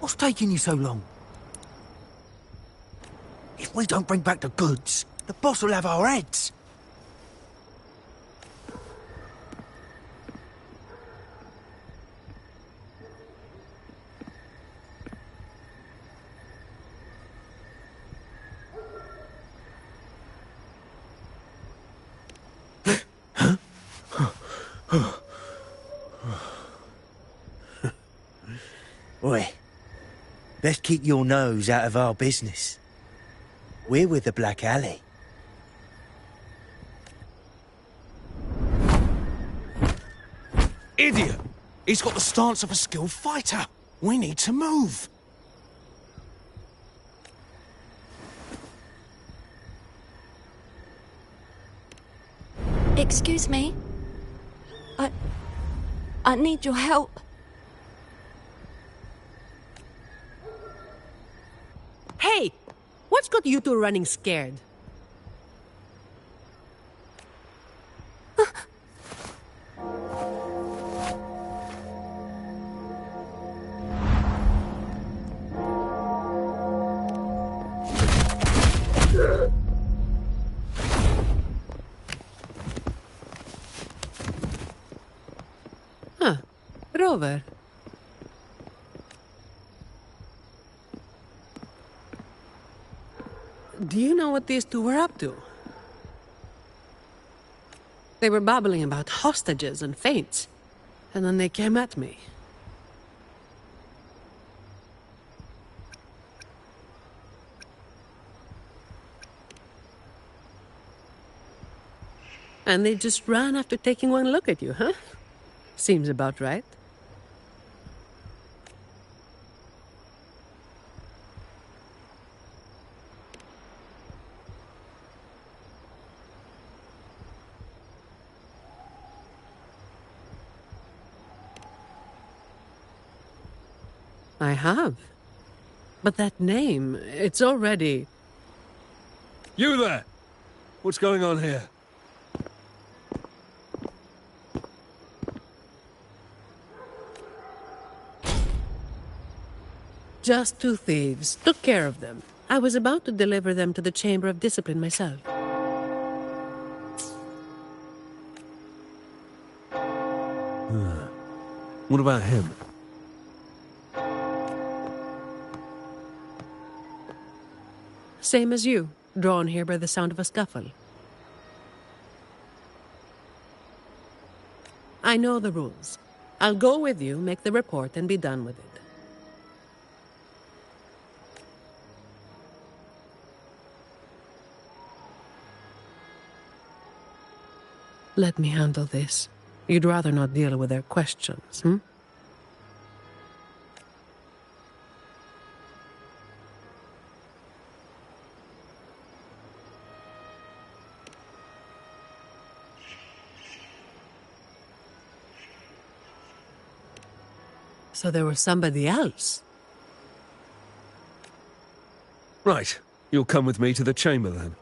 What's taking you so long? If we don't bring back the goods, the boss will have our heads. Oi, best keep your nose out of our business. We're with the Black Alley. Idiot! He's got the stance of a skilled fighter. We need to move. Excuse me. I need your help. Hey! What's got you two running scared? Huh. Rover. Do you know what these two were up to? They were babbling about hostages and faints, and then they came at me. And they just ran after taking one look at you, huh? Seems about right. I have. But that name, it's already... You there! What's going on here? Just two thieves. Took care of them. I was about to deliver them to the Chamber of Discipline myself. What about him? Same as you, drawn here by the sound of a scuffle. I know the rules. I'll go with you, make the report, and be done with it. Let me handle this. You'd rather not deal with their questions, hmm? So there was somebody else? Right. You'll come with me to the chamber, then.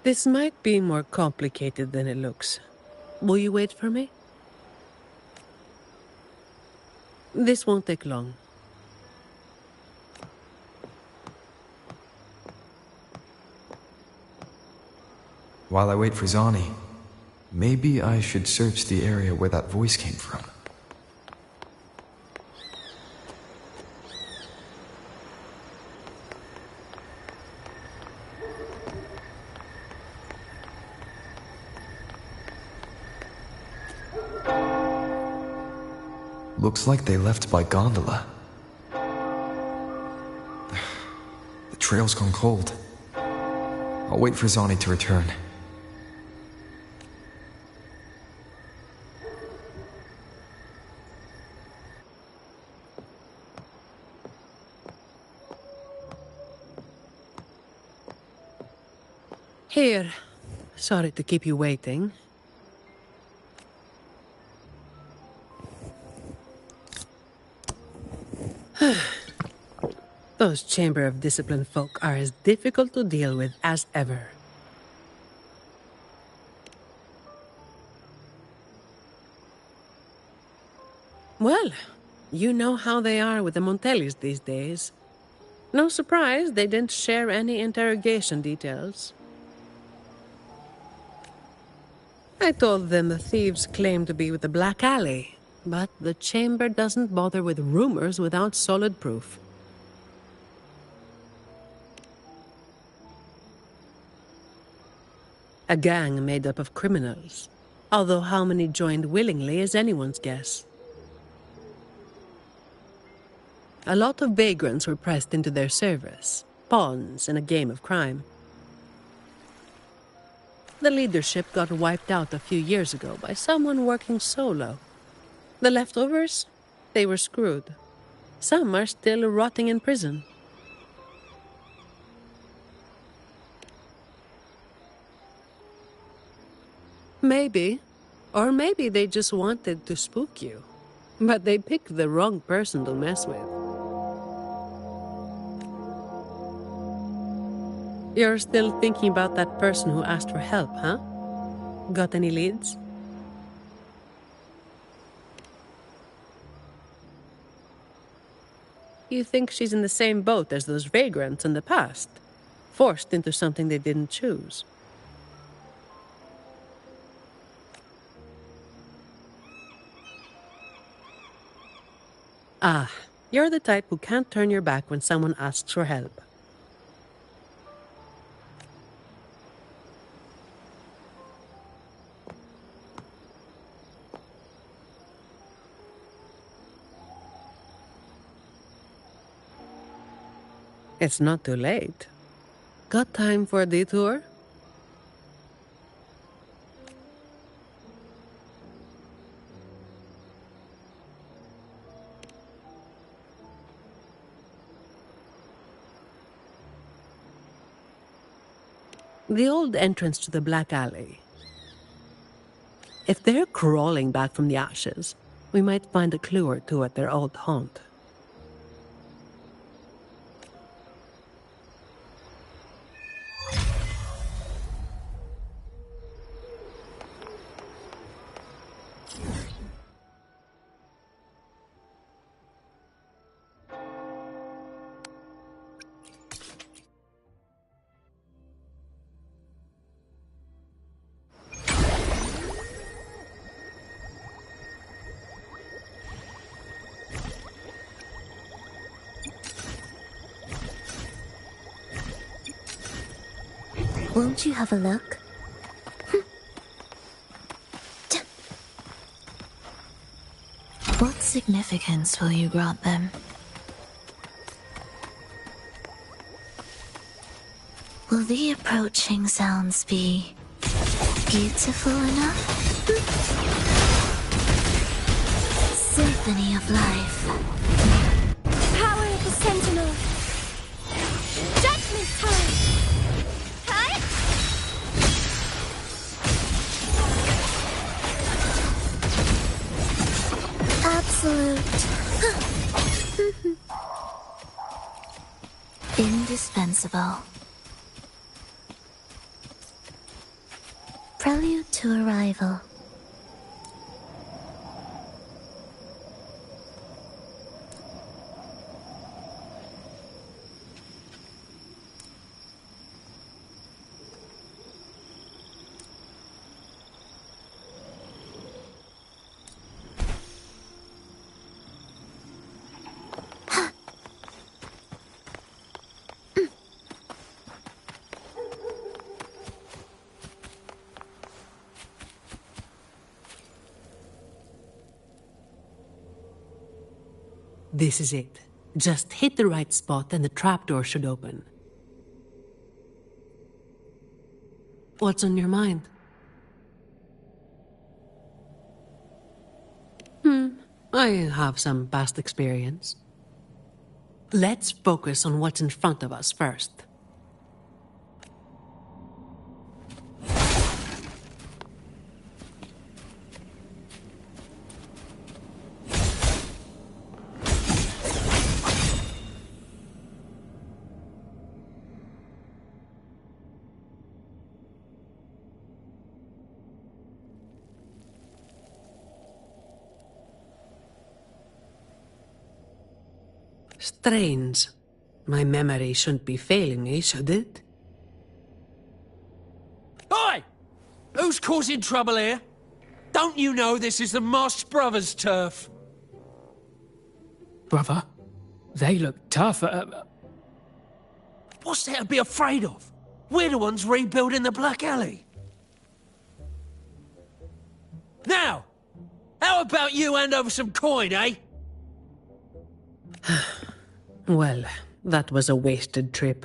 This might be more complicated than it looks. Will you wait for me? This won't take long. While I wait for Zani, maybe I should search the area where that voice came from. Looks like they left by gondola. The trail's gone cold. I'll wait for Zani to return. Here. Sorry to keep you waiting. Those Chamber of Discipline folk are as difficult to deal with as ever. Well, you know how they are with the Montellis these days. No surprise they didn't share any interrogation details. I told them the thieves claimed to be with the Black Alley, but the chamber doesn't bother with rumors without solid proof. A gang made up of criminals, although how many joined willingly is anyone's guess. A lot of vagrants were pressed into their service, pawns in a game of crime. The leadership got wiped out a few years ago by someone working solo. The leftovers? They were screwed. Some are still rotting in prison. Maybe. Or maybe they just wanted to spook you. But they picked the wrong person to mess with. You're still thinking about that person who asked for help, huh? Got any leads? You think she's in the same boat as those vagrants in the past? Forced into something they didn't choose. Ah, you're the type who can't turn your back when someone asks for help. It's not too late. Got time for a detour? The old entrance to the Black Alley. If they're crawling back from the ashes, we might find a clue or two at their old haunt. Won't you have a look? What significance will you grant them? Will the approaching sounds be beautiful enough? Symphony of life. Power of the Sentinel. Judgment time. Hi. Absolute. Indispensable. Prelude to arrival. This is it. Just hit the right spot and the trapdoor should open. What's on your mind? I have some past experience. Let's focus on what's in front of us first. Strange. My memory shouldn't be failing me, should it? Oi! Who's causing trouble here? Don't you know this is the Moss Brothers' turf? Brother, they look tough. What's there to be afraid of? We're the ones rebuilding the Black Alley. Now, how about you hand over some coin, eh? Well, that was a wasted trip.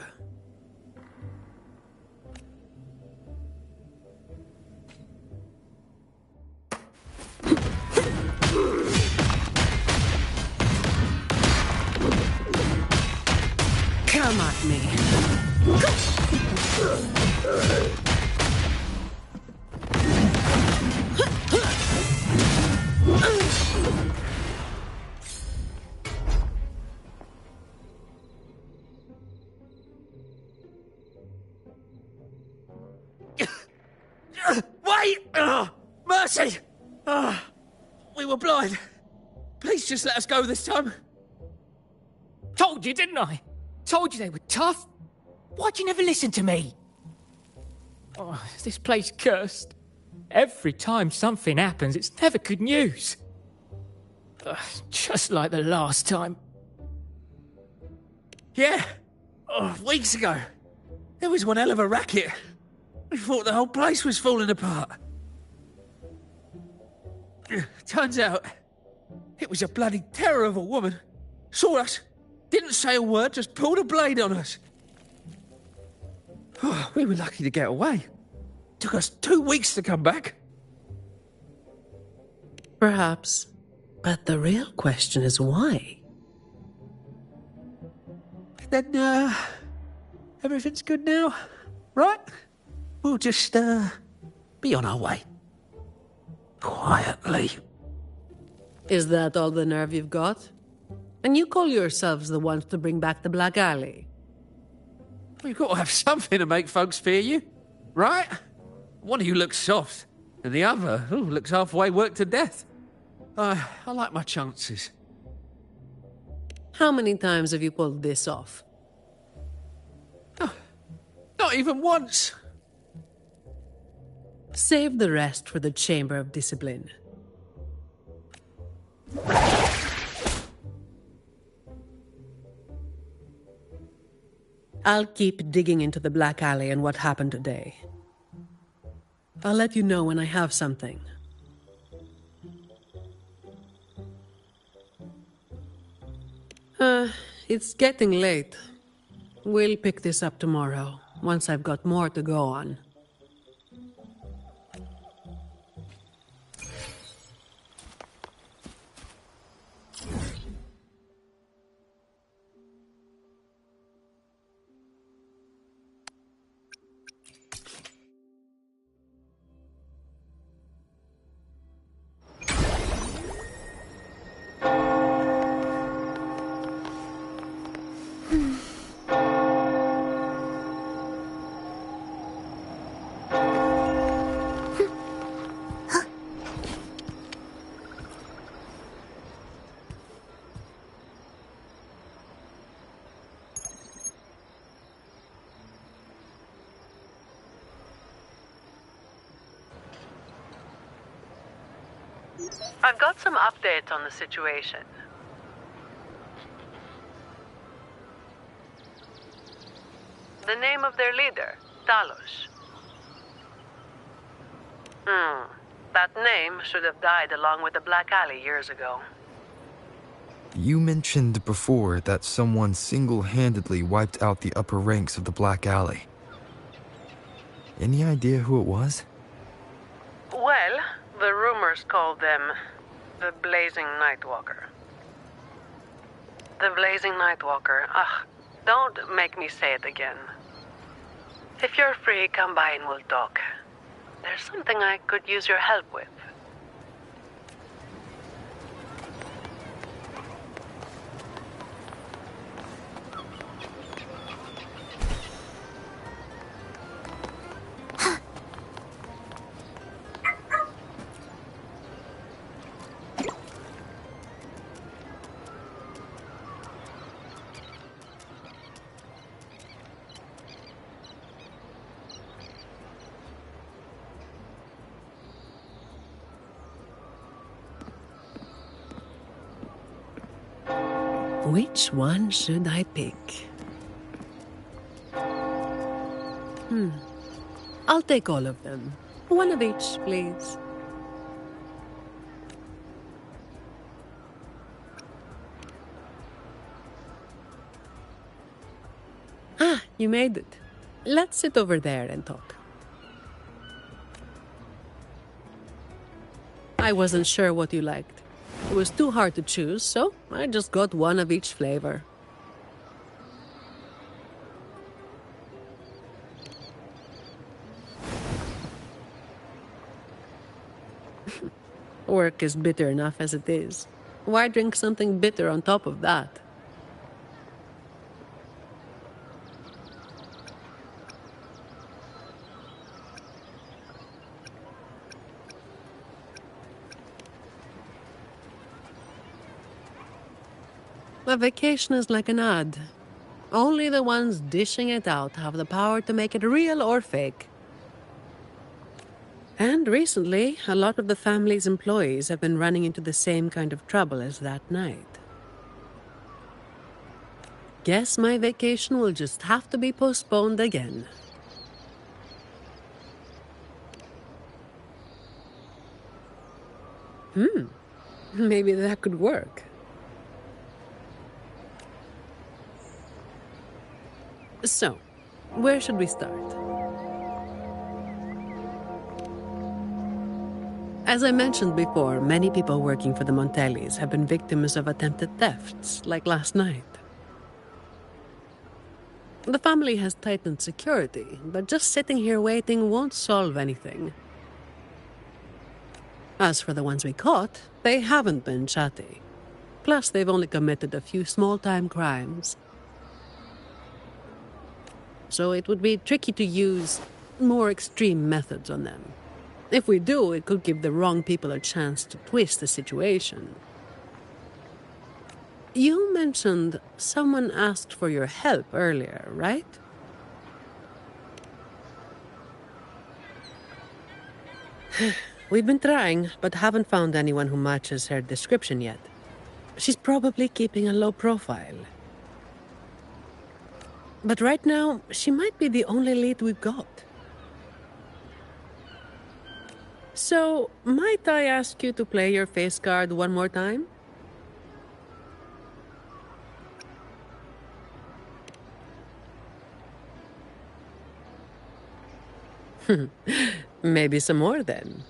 Come at me. Wait! Mercy! We were blind. Please just let us go this time. Told you, didn't I? Told you they were tough. Why'd you never listen to me? Oh, is this place cursed? Every time something happens, it's never good news. Just like the last time. Yeah. Weeks ago. There was one hell of a racket. We thought the whole place was falling apart. Turns out, it was a bloody terror of a woman. Saw us, didn't say a word, just pulled a blade on us. We were lucky to get away. Took us 2 weeks to come back. Perhaps. But the real question is why? Then, everything's good now, right? We'll just, be on our way. Quietly. Is that all the nerve you've got? And you call yourselves the ones to bring back the Black Alley? We've got to have something to make folks fear you, right? One of you looks soft, and the other looks halfway worked to death. I like my chances. How many times have you pulled this off? Not even once. Save the rest for the Chamber of Discipline. I'll keep digging into the Black Alley and what happened today. I'll let you know when I have something. It's getting late. We'll pick this up tomorrow, once I've got more to go on. I've got some updates on the situation. The name of their leader, Talos. That name should have died along with the Black Alley years ago. You mentioned before that someone single-handedly wiped out the upper ranks of the Black Alley. Any idea who it was? Well, the rumors called them the Blazing Nightwalker. The Blazing Nightwalker. Don't make me say it again. If you're free, come by and we'll talk. There's something I could use your help with. Which one should I pick? I'll take all of them. One of each, please. Ah, you made it. Let's sit over there and talk. I wasn't sure what you liked. It was too hard to choose, so I just got one of each flavor. Work is bitter enough as it is. Why drink something bitter on top of that? A vacation is like an ad. Only the ones dishing it out have the power to make it real or fake. And recently, a lot of the family's employees have been running into the same kind of trouble as that night. Guess my vacation will just have to be postponed again. Maybe that could work. So, where should we start? As I mentioned before, many people working for the Montellis have been victims of attempted thefts, like last night. The family has tightened security, but just sitting here waiting won't solve anything. As for the ones we caught, they haven't been chatty. Plus, they've only committed a few small-time crimes. So it would be tricky to use more extreme methods on them. If we do, it could give the wrong people a chance to twist the situation. You mentioned someone asked for your help earlier, right? We've been trying, but haven't found anyone who matches her description yet. She's probably keeping a low profile. But right now, she might be the only lead we've got. So, might I ask you to play your face card one more time? Maybe some more then.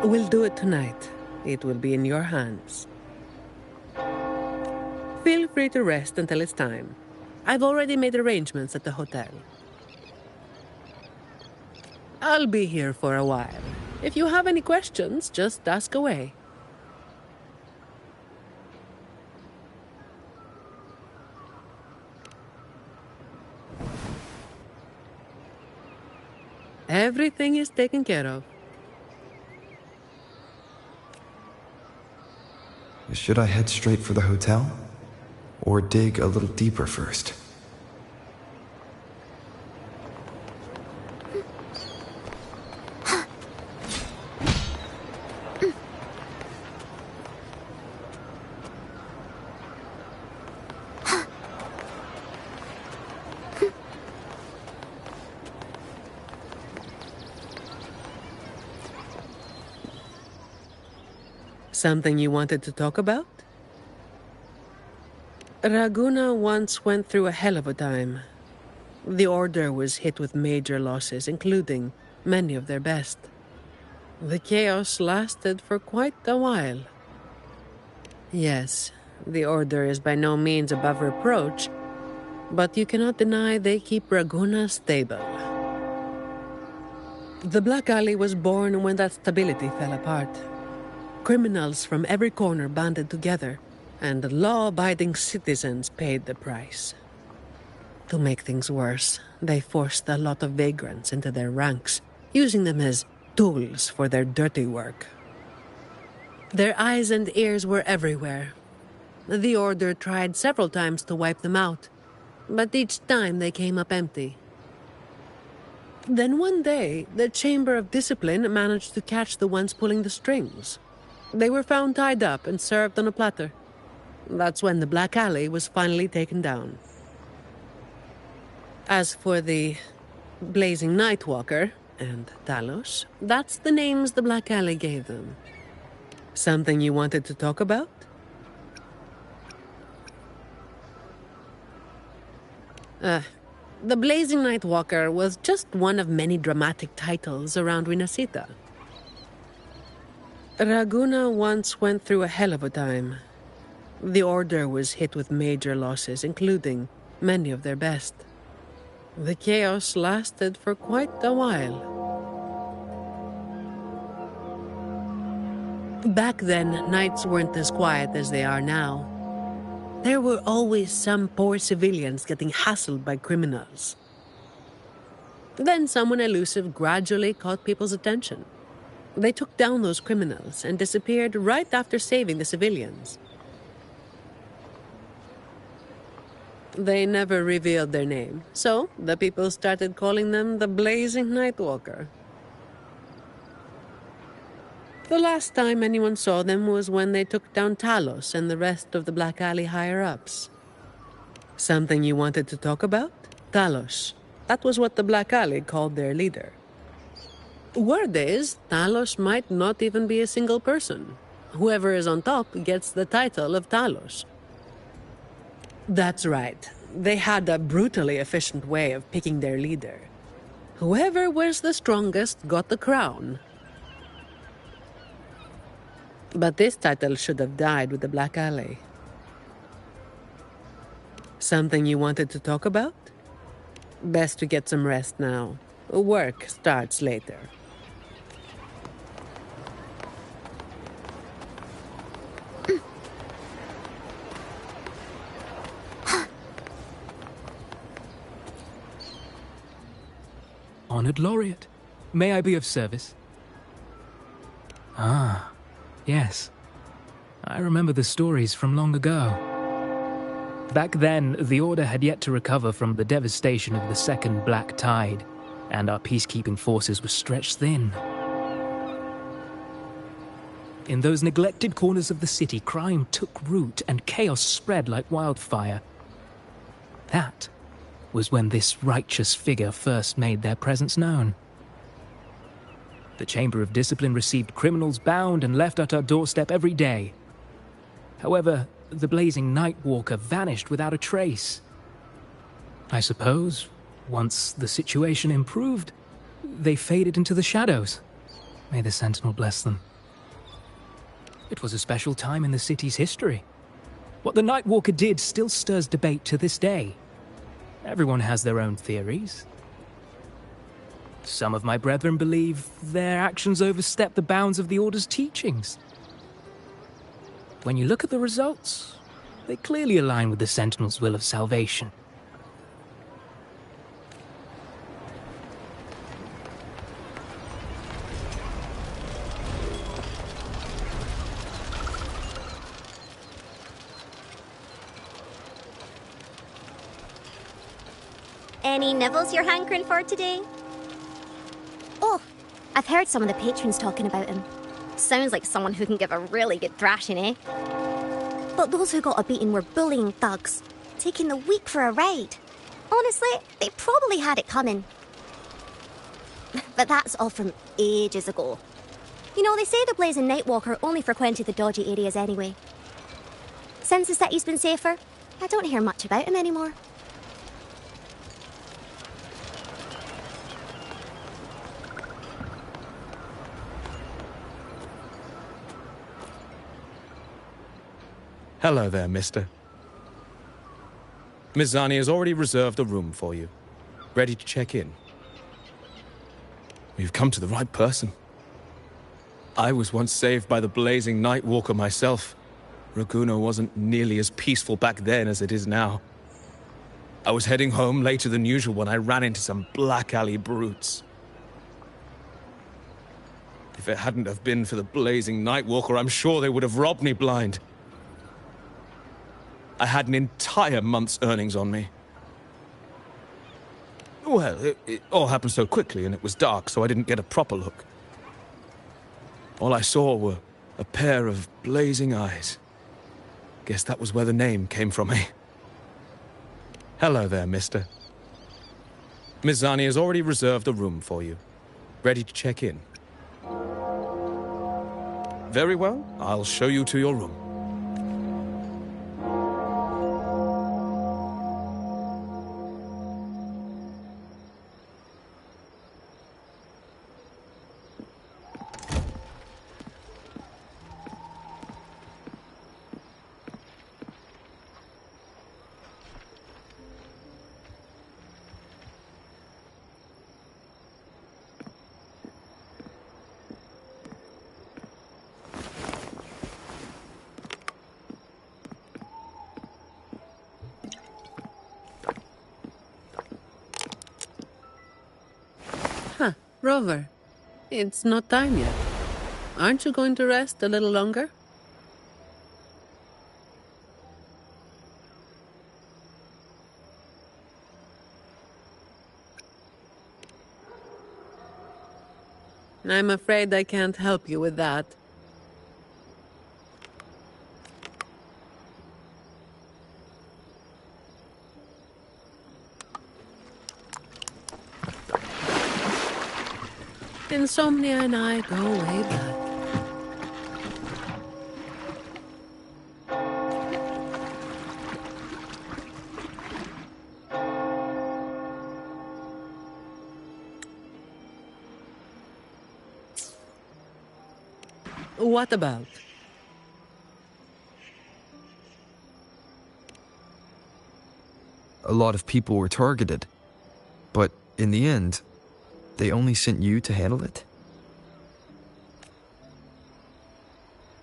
We'll do it tonight. It will be in your hands. Feel free to rest until it's time. I've already made arrangements at the hotel. I'll be here for a while. If you have any questions, just ask away. Everything is taken care of. Should I head straight for the hotel? Or dig a little deeper first? Something you wanted to talk about? Raguna once went through a hell of a time. The Order was hit with major losses, including many of their best. The chaos lasted for quite a while. Yes, the Order is by no means above reproach, but you cannot deny they keep Raguna stable. The Black Alley was born when that stability fell apart. Criminals from every corner banded together, and law-abiding citizens paid the price. To make things worse, they forced a lot of vagrants into their ranks, using them as tools for their dirty work. Their eyes and ears were everywhere. The Order tried several times to wipe them out, but each time they came up empty. Then one day, the Chamber of Discipline managed to catch the ones pulling the strings. They were found tied up and served on a platter. That's when the Black Alley was finally taken down. As for the Blazing Nightwalker and Talos, that's the names the Black Alley gave them. Something you wanted to talk about? The Blazing Nightwalker was just one of many dramatic titles around Winasita. Raguna once went through a hell of a time. The Order was hit with major losses, including many of their best. The chaos lasted for quite a while. Back then, nights weren't as quiet as they are now. There were always some poor civilians getting hassled by criminals. Then someone elusive gradually caught people's attention. They took down those criminals and disappeared right after saving the civilians. They never revealed their name, so the people started calling them the Blazing Nightwalker. The last time anyone saw them was when they took down Talos and the rest of the Black Alley higher-ups. Something you wanted to talk about? Talos. That was what the Black Alley called their leader. Word is, Talos might not even be a single person. Whoever is on top gets the title of Talos. That's right. They had a brutally efficient way of picking their leader. Whoever was the strongest got the crown. But this title should have died with the Black Alley. Something you wanted to talk about? Best to get some rest now. Work starts later. Honored Laureate, may I be of service? Ah, yes. I remember the stories from long ago. Back then, the Order had yet to recover from the devastation of the Second Black Tide, and our peacekeeping forces were stretched thin. In those neglected corners of the city, crime took root and chaos spread like wildfire. That was when this righteous figure first made their presence known. The Chamber of Discipline received criminals bound and left at our doorstep every day. However, the Blazing Nightwalker vanished without a trace. I suppose, once the situation improved, they faded into the shadows. May the Sentinel bless them. It was a special time in the city's history. What the Nightwalker did still stirs debate to this day. Everyone has their own theories. Some of my brethren believe their actions overstep the bounds of the Order's teachings. When you look at the results, they clearly align with the Sentinel's will of salvation. Any nibbles you're hankering for today? Oh, I've heard some of the patrons talking about him. Sounds like someone who can give a really good thrashing, eh? But those who got a beating were bullying thugs, taking the weak for a ride. Honestly, they probably had it coming. But that's all from ages ago. You know, they say the Blazing Nightwalker only frequented the dodgy areas anyway. Since the city's been safer, I don't hear much about him anymore. Hello there, mister. Miss Zani has already reserved a room for you. Ready to check in. You've come to the right person. I was once saved by the Blazing Nightwalker myself. Raguna wasn't nearly as peaceful back then as it is now. I was heading home later than usual when I ran into some Black Alley brutes. If it hadn't have been for the Blazing Nightwalker, I'm sure they would have robbed me blind. I had an entire month's earnings on me. Well, it all happened so quickly and it was dark, so I didn't get a proper look. All I saw were a pair of blazing eyes. Guess that was where the name came from, eh? Hello there, mister. Miss Zani has already reserved a room for you. Ready to check in? Very well, I'll show you to your room. Rover, it's not time yet. Aren't you going to rest a little longer? I'm afraid I can't help you with that. Insomnia and I go way back. What about? A lot of people were targeted, but in the end, they only sent you to handle it?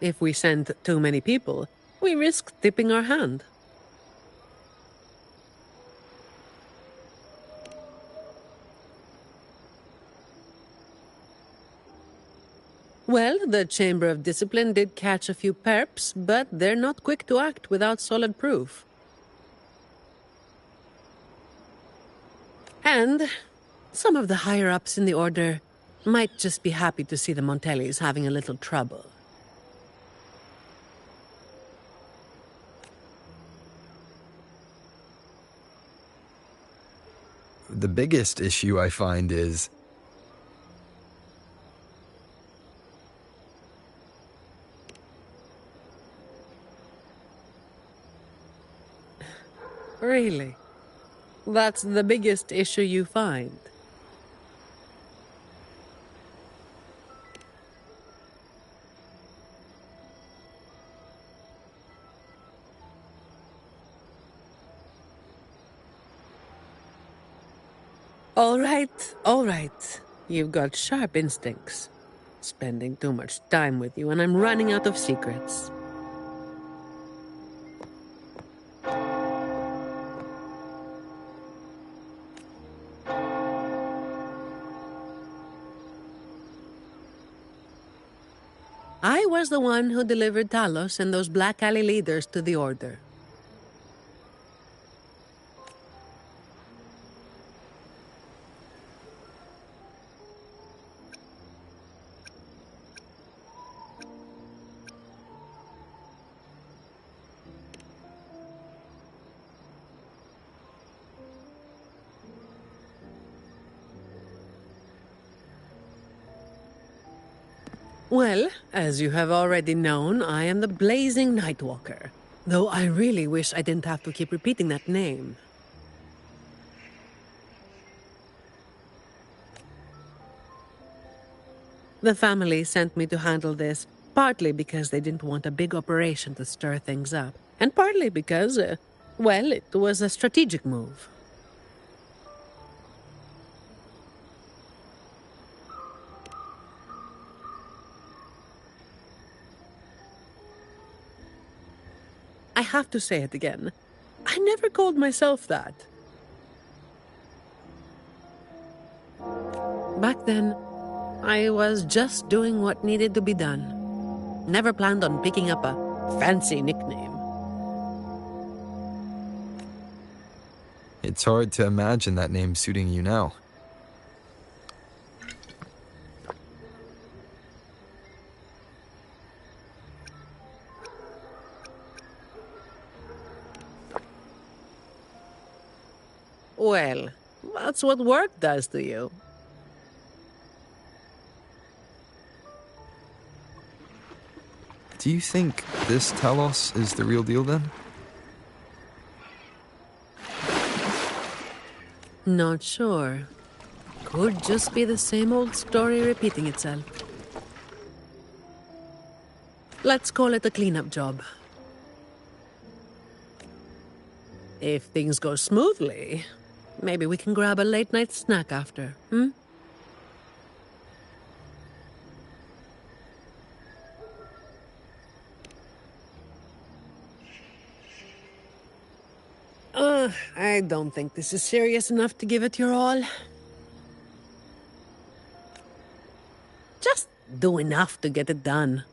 If we send too many people, we risk tipping our hand. Well, the Chamber of Discipline did catch a few perps, but they're not quick to act without solid proof. And some of the higher-ups in the Order might just be happy to see the Montellis having a little trouble. The biggest issue I find is... Really? That's the biggest issue you find? All right. You've got sharp instincts. Spending too much time with you and I'm running out of secrets. I was the one who delivered Talos and those Black Alley leaders to the Order. Well, as you have already known, I am the Blazing Nightwalker. Though I really wish I didn't have to keep repeating that name. The family sent me to handle this, partly because they didn't want a big operation to stir things up, and partly because, well, it was a strategic move. I have to say it again. I never called myself that. Back then, I was just doing what needed to be done. Never planned on picking up a fancy nickname. It's hard to imagine that name suiting you now. Well, that's what work does to you. Do you think this Talos is the real deal then? Not sure. Could just be the same old story repeating itself. Let's call it a cleanup job. If things go smoothly, maybe we can grab a late-night snack after, hmm? I don't think this is serious enough to give it your all. Just do enough to get it done.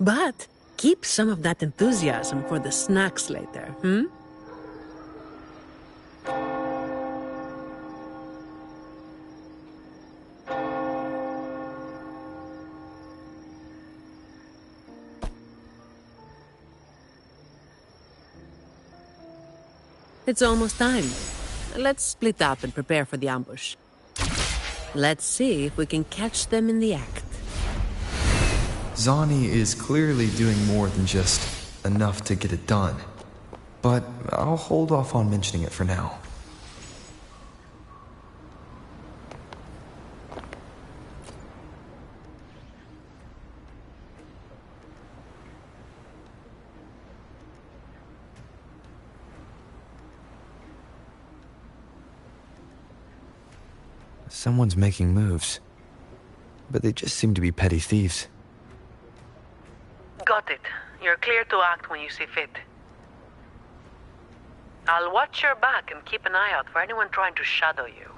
But keep some of that enthusiasm for the snacks later, hmm? It's almost time. Let's split up and prepare for the ambush. Let's see if we can catch them in the act. Zani is clearly doing more than just enough to get it done. But I'll hold off on mentioning it for now. Someone's making moves. But they just seem to be petty thieves. Got it. You're clear to act when you see fit. I'll watch your back and keep an eye out for anyone trying to shadow you.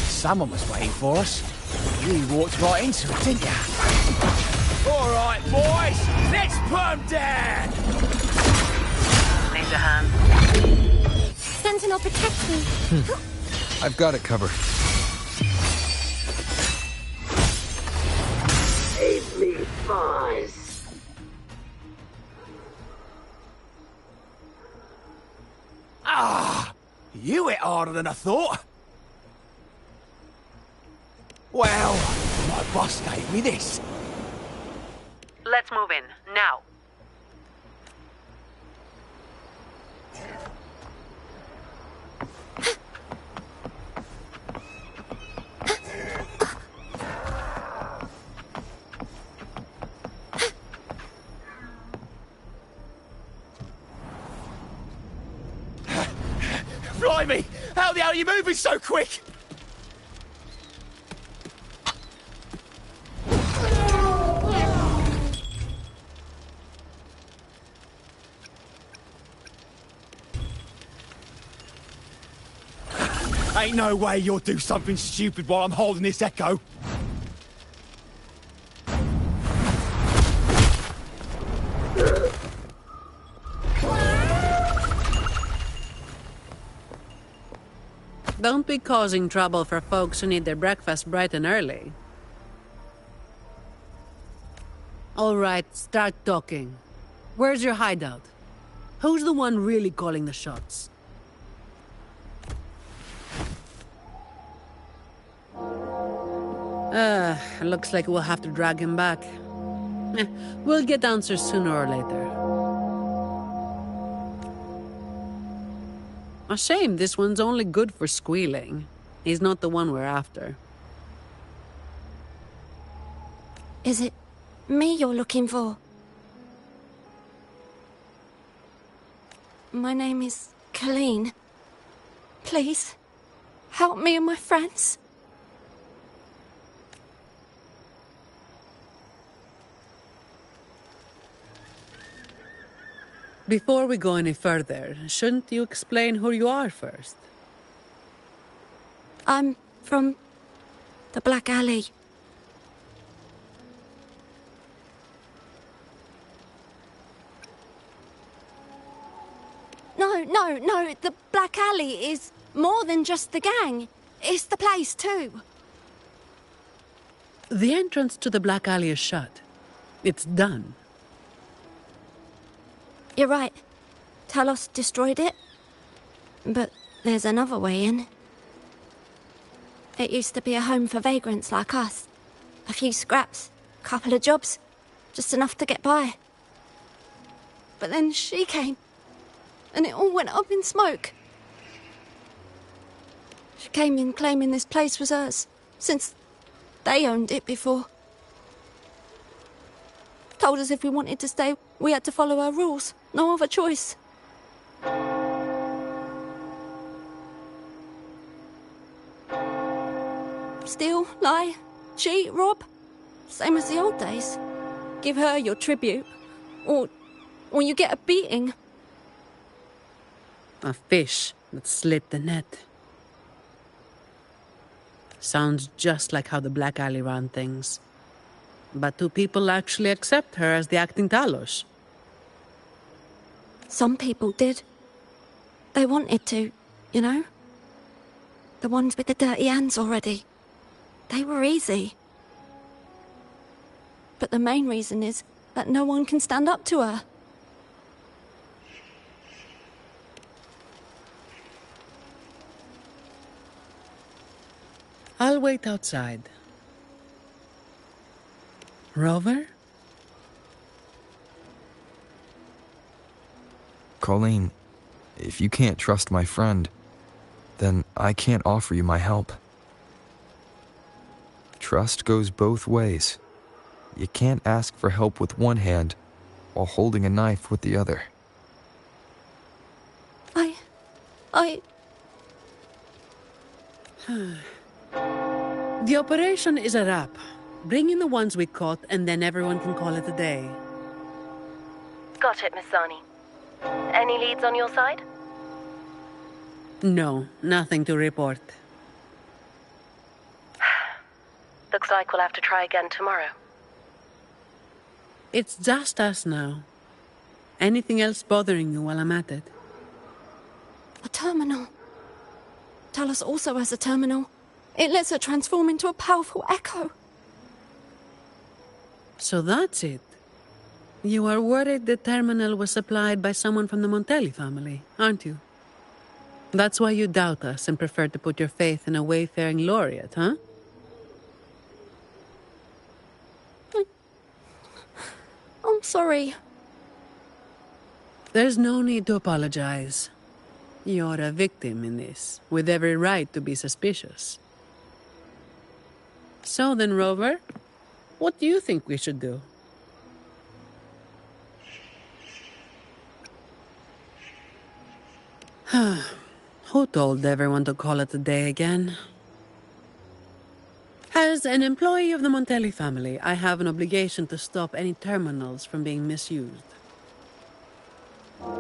Someone was waiting for us. You walked right into it, didn't you? All right, boys, let's put 'em down. Need a hand. Sentinel, protect me. I've got it covered. Save me, boys. You hit harder than I thought. Well, my boss gave me this. Let's move in, now. Blimey! How the hell are you moving so quick? Ain't no way you'll do something stupid while I'm holding this echo. Don't be causing trouble for folks who need their breakfast bright and early. All right, start talking. Where's your hideout? Who's the one really calling the shots? Looks like we'll have to drag him back. We'll get answers sooner or later. A shame this one's only good for squealing. He's not the one we're after. Is it me you're looking for? My name is Colleen. Please, help me and my friends. Before we go any further, shouldn't you explain who you are first? I'm from the Black Alley. No. The Black Alley is more than just the gang. It's the place too. The entrance to the Black Alley is shut. It's done. You're right. Talos destroyed it. But there's another way in. It used to be a home for vagrants like us. A few scraps, couple of jobs, just enough to get by. But then she came, and it all went up in smoke. She came in claiming this place was hers, since they owned it before. Told us if we wanted to stay, we had to follow her rules. No other choice. Steal, lie, cheat, rob. Same as the old days. Give her your tribute, or you get a beating. A fish that slit the net. Sounds just like how the Black Alley ran things. But do people actually accept her as the acting Talos? Some people did. They wanted to, you know? The ones with the dirty hands already. They were easy. But the main reason is that no one can stand up to her. I'll wait outside. Rover? Colleen, if you can't trust my friend, then I can't offer you my help. Trust goes both ways. You can't ask for help with one hand while holding a knife with the other. The operation is a wrap. Bring in the ones we caught, and then everyone can call it a day. Got it, Miss Sani. Any leads on your side? No, nothing to report. Looks like we'll have to try again tomorrow. It's just us now. Anything else bothering you while I'm at it? A terminal. Talos also has a terminal. It lets her transform into a powerful echo. So that's it. You are worried the terminal was supplied by someone from the Montelli family, aren't you? That's why you doubt us and prefer to put your faith in a wayfaring laureate, huh? I'm sorry. There's no need to apologize. You're a victim in this, with every right to be suspicious. So then, Rover, what do you think we should do? Who told everyone to call it a day again? As an employee of the Montelli family, I have an obligation to stop any terminals from being misused.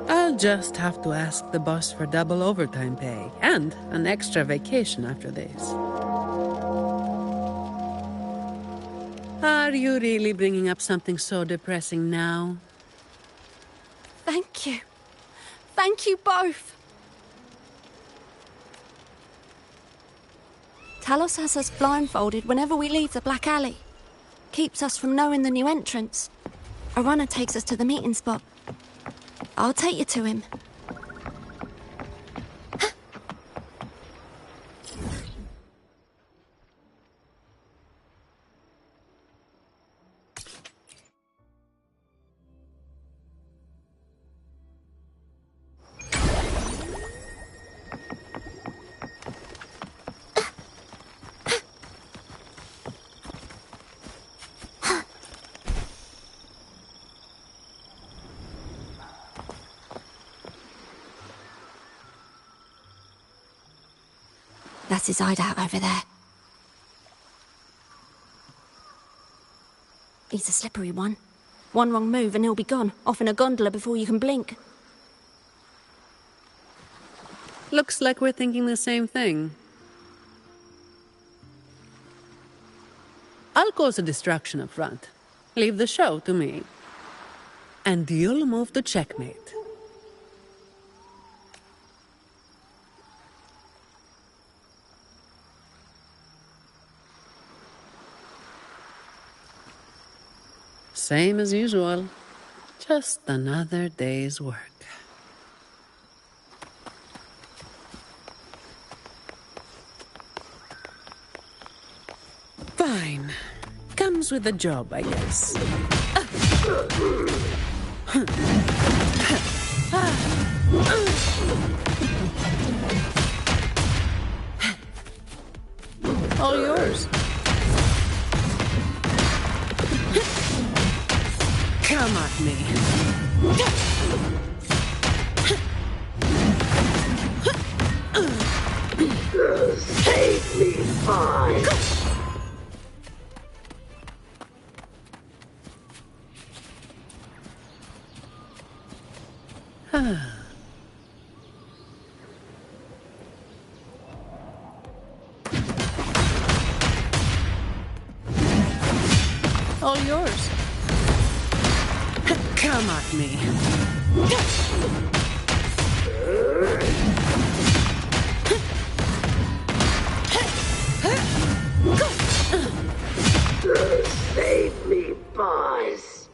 I'll just have to ask the boss for double overtime pay and an extra vacation after this. Are you really bringing up something so depressing now? Thank you. Thank you both. Talos has us blindfolded whenever we leave the Black Alley. Keeps us from knowing the new entrance. A runner takes us to the meeting spot. I'll take you to him. That's his hideout over there. He's a slippery one. One wrong move and he'll be gone, off in a gondola before you can blink. Looks like we're thinking the same thing. I'll cause a distraction up front. Leave the show to me. And you'll move to checkmate. Same as usual. Just another day's work. Fine. Comes with the job, I guess. All yours. Come at me. Save me, fine. All yours. Come at me. Save me, boss.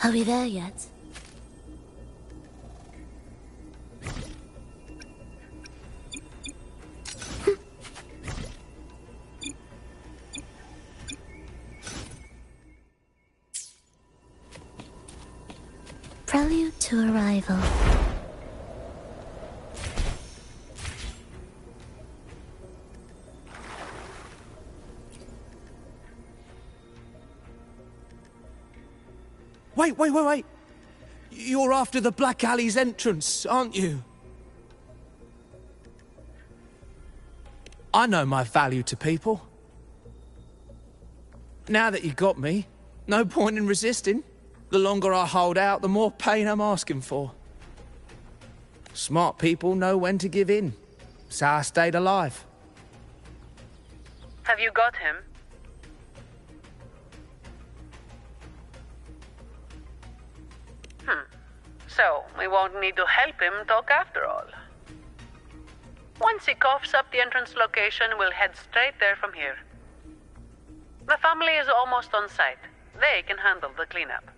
Are we there yet? Prelude to arrival. Wait. You're after the Black Alley's entrance, aren't you? I know my value to people. Now that you got me, no point in resisting. The longer I hold out, the more pain I'm asking for. Smart people know when to give in. So I stayed alive. Have you got him? So, we won't need to help him talk after all. Once he coughs up the entrance location, we'll head straight there from here. The family is almost on site. They can handle the cleanup.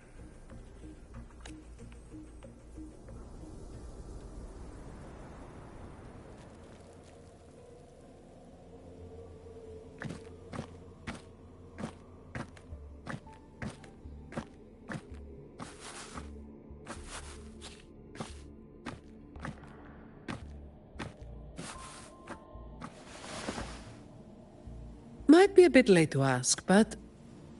Might be a bit late to ask, but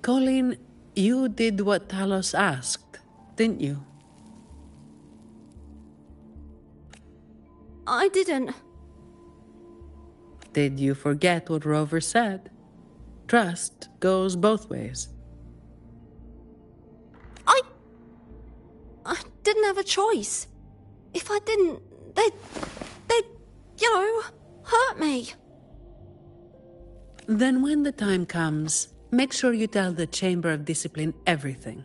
Colleen, you did what Talos asked, didn't you? I didn't. Did you forget what Rover said? Trust goes both ways. I didn't have a choice. If I didn't, they'd, hurt me. Then when the time comes, make sure you tell the Chamber of Discipline everything.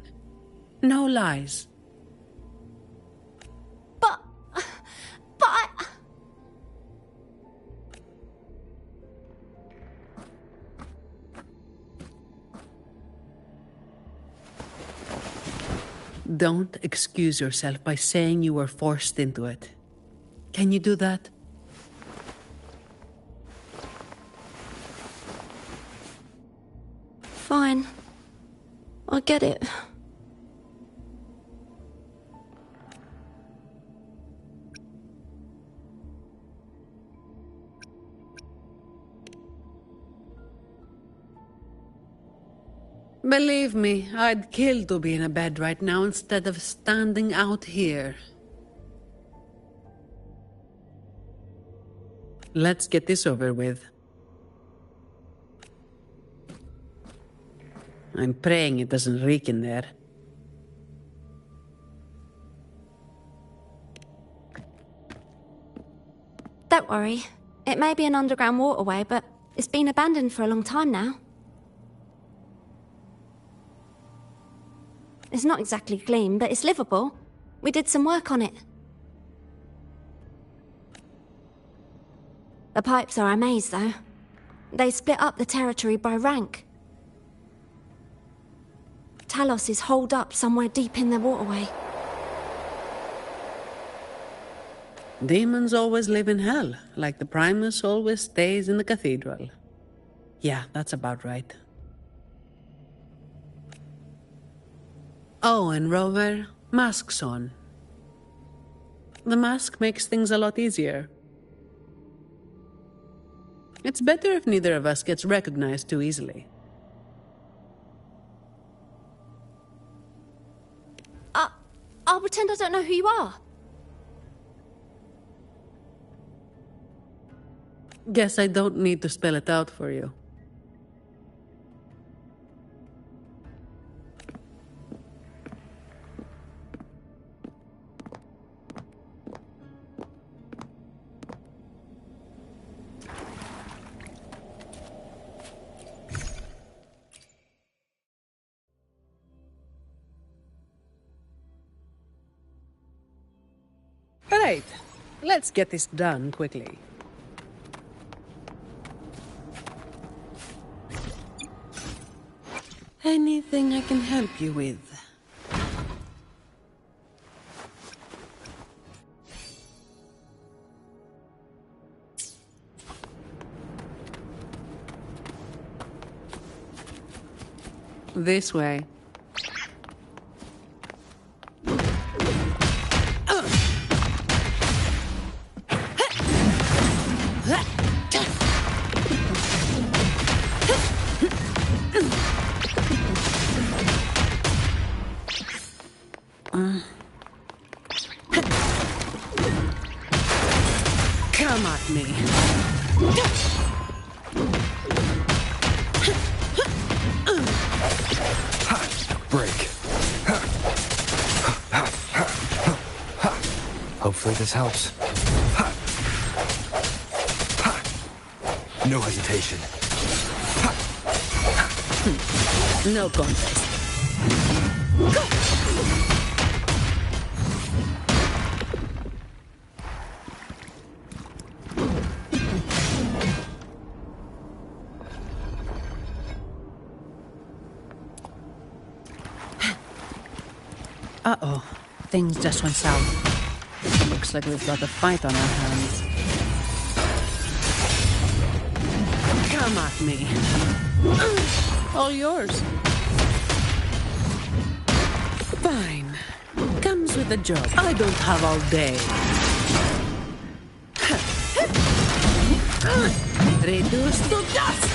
No lies. But Don't excuse yourself by saying you were forced into it. Can you do that? Fine. I get it. Believe me, I'd kill to be in a bed right now instead of standing out here. Let's get this over with. I'm praying it doesn't reek in there. Don't worry. It may be an underground waterway, but it's been abandoned for a long time now. It's not exactly clean, but it's livable. We did some work on it. The pipes are a maze, though. They split up the territory by rank. Talos is holed up somewhere deep in the waterway. Demons always live in hell, like the Primus always stays in the cathedral. Yeah, that's about right. Oh, and Rover, mask's on. The mask makes things a lot easier. It's better if neither of us gets recognized too easily. I'll pretend I don't know who you are. Guess I don't need to spell it out for you. Right, let's get this done quickly. Anything I can help you with? This way. Come at me. Break. Hopefully this helps. No hesitation. No contest. Uh-oh. Things just went south. Looks like we've got a fight on our hands. Come at me. All yours. Fine. Comes with the job. I don't have all day. Reduced to dust!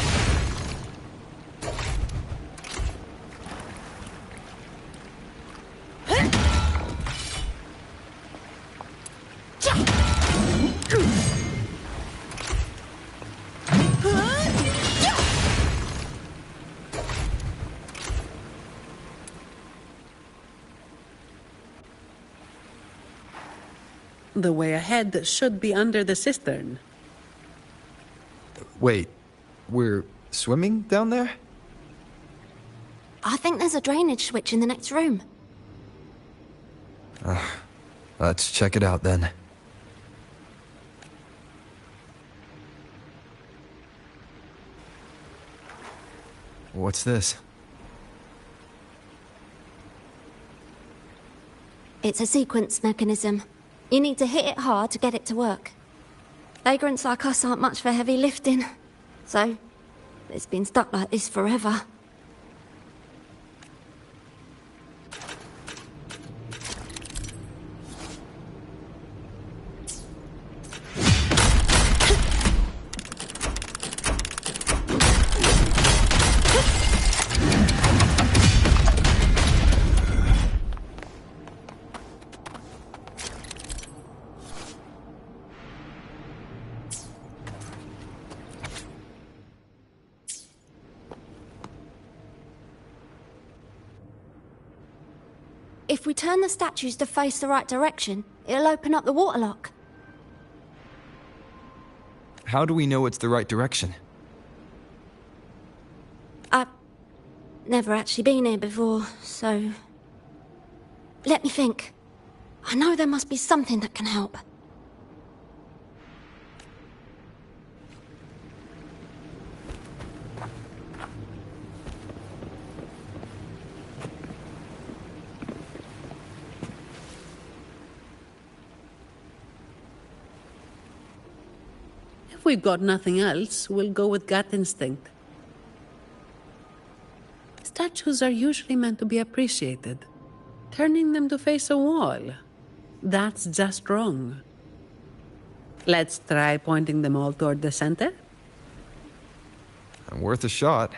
The way ahead should be under the cistern. Wait, we're swimming down there? I think there's a drainage switch in the next room. Let's check it out then. What's this? It's a sequence mechanism. You need to hit it hard to get it to work. Vagrants like us aren't much for heavy lifting, so it's been stuck like this forever. If we turn the statues to face the right direction, it'll open up the waterlock. How do we know it's the right direction? I've never actually been here before, so... Let me think. I know there must be something that can help. If we've got nothing else, we'll go with gut instinct. Statues are usually meant to be appreciated. Turning them to face a wall, that's just wrong. Let's try pointing them all toward the center. Worth a shot.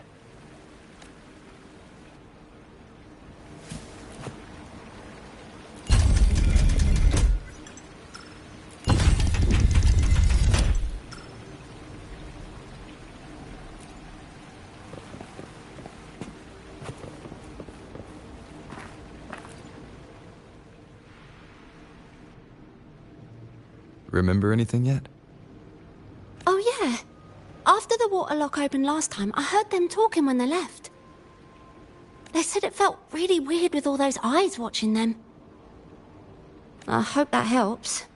Remember anything yet? Oh yeah. After the waterlock opened last time, I heard them talking when they left. They said it felt really weird with all those eyes watching them. I hope that helps.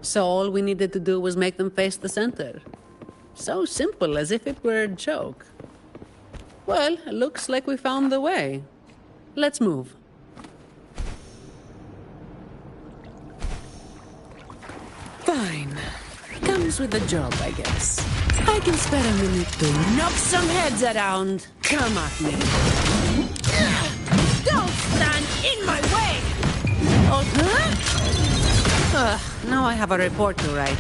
So all we needed to do was make them face the center. So simple, as if it were a joke. Well, looks like we found the way. Let's move. Fine. Comes with the job, I guess. I can spare a minute to knock some heads around. Come at me. Don't stand in my way! Oh, huh? Now I have a report to write.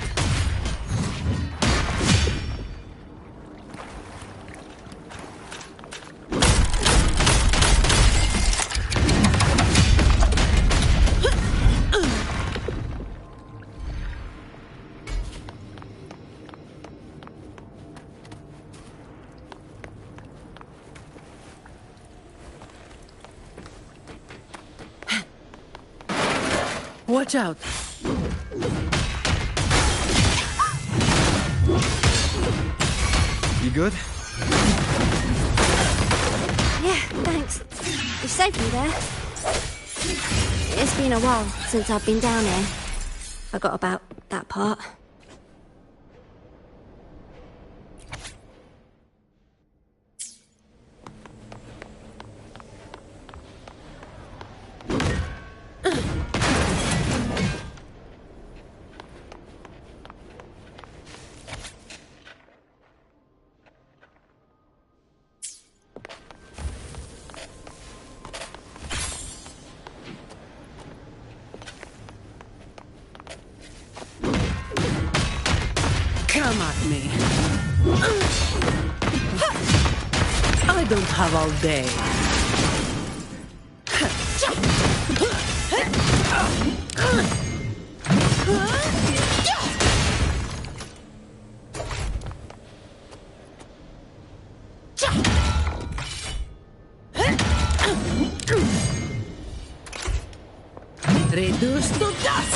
Watch out! You good? Yeah, thanks. You saved me there. It's been a while since I've been down here. Forgot about that part. Come at me. I don't have all day. Reduced to dust!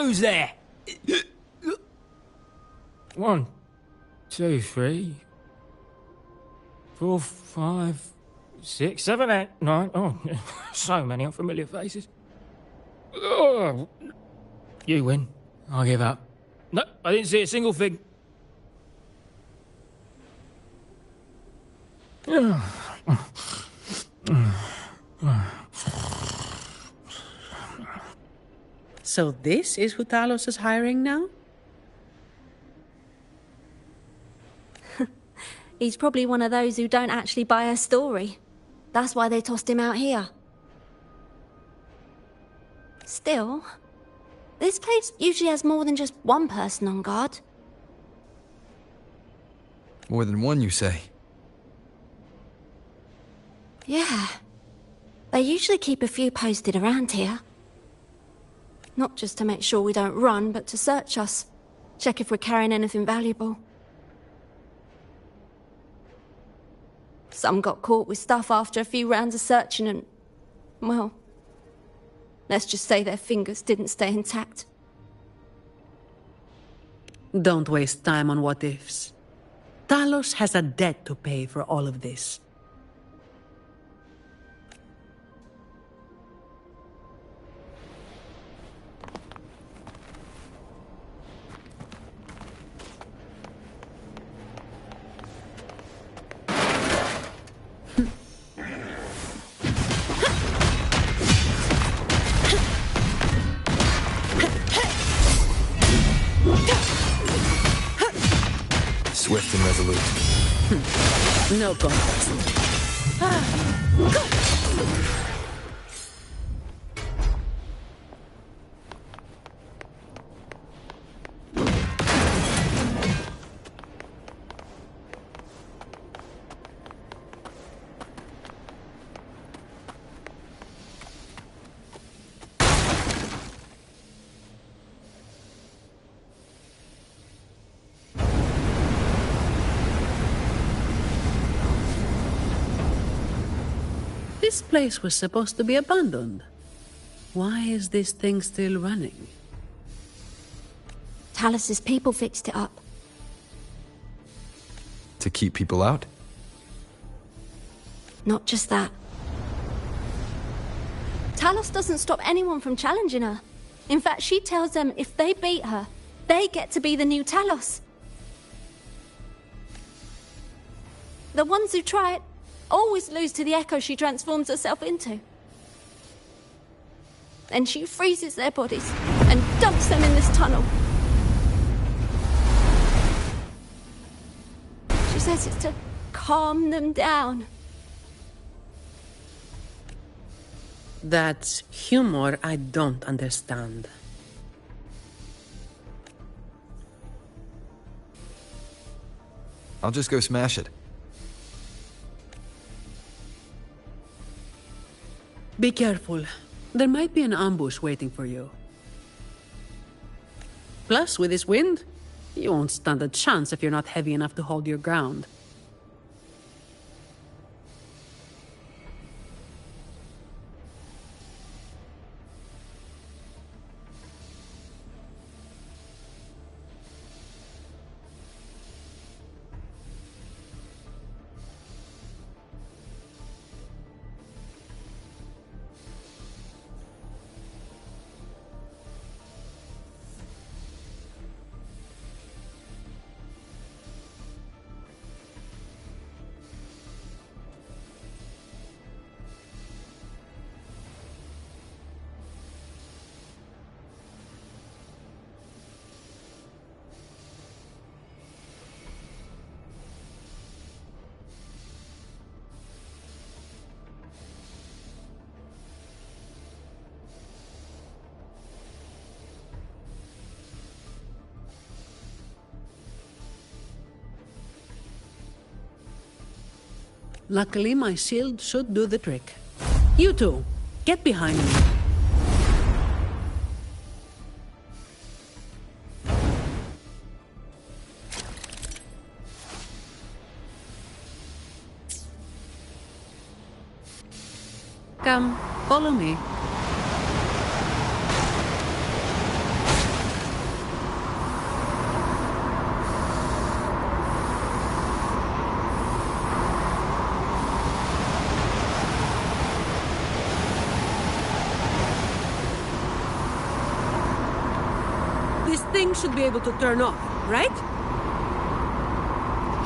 Who's there? 1, 2, 3, 4, 5, 6, 7, 8, 9. Oh, so many unfamiliar faces. Oh, you win. I give up. No, I didn't see a single thing. So this is who Talos is hiring now? He's probably one of those who don't actually buy a story. That's why they tossed him out here. Still, this place usually has more than just one person on guard. More than one, you say? Yeah. They usually keep a few posted around here. Not just to make sure we don't run, but to search us. Check if we're carrying anything valuable. Some got caught with stuff after a few rounds of searching and... well... let's just say their fingers didn't stay intact. Don't waste time on what-ifs. Talos has a debt to pay for all of this. Swift and resolute. No contest. This place was supposed to be abandoned. Why is this thing still running? Talos's people fixed it up. To keep people out? Not just that. Talos doesn't stop anyone from challenging her. In fact, she tells them if they beat her, they get to be the new Talos. The ones who try it always lose to the echo she transforms herself into. Then she freezes their bodies and dumps them in this tunnel. She says it's to calm them down. That's humor I don't understand. I'll just go smash it. Be careful. There might be an ambush waiting for you. Plus, with this wind, you won't stand a chance if you're not heavy enough to hold your ground. Luckily, my shield should do the trick. You two, get behind me. Come, follow me. thing should be able to turn off, right?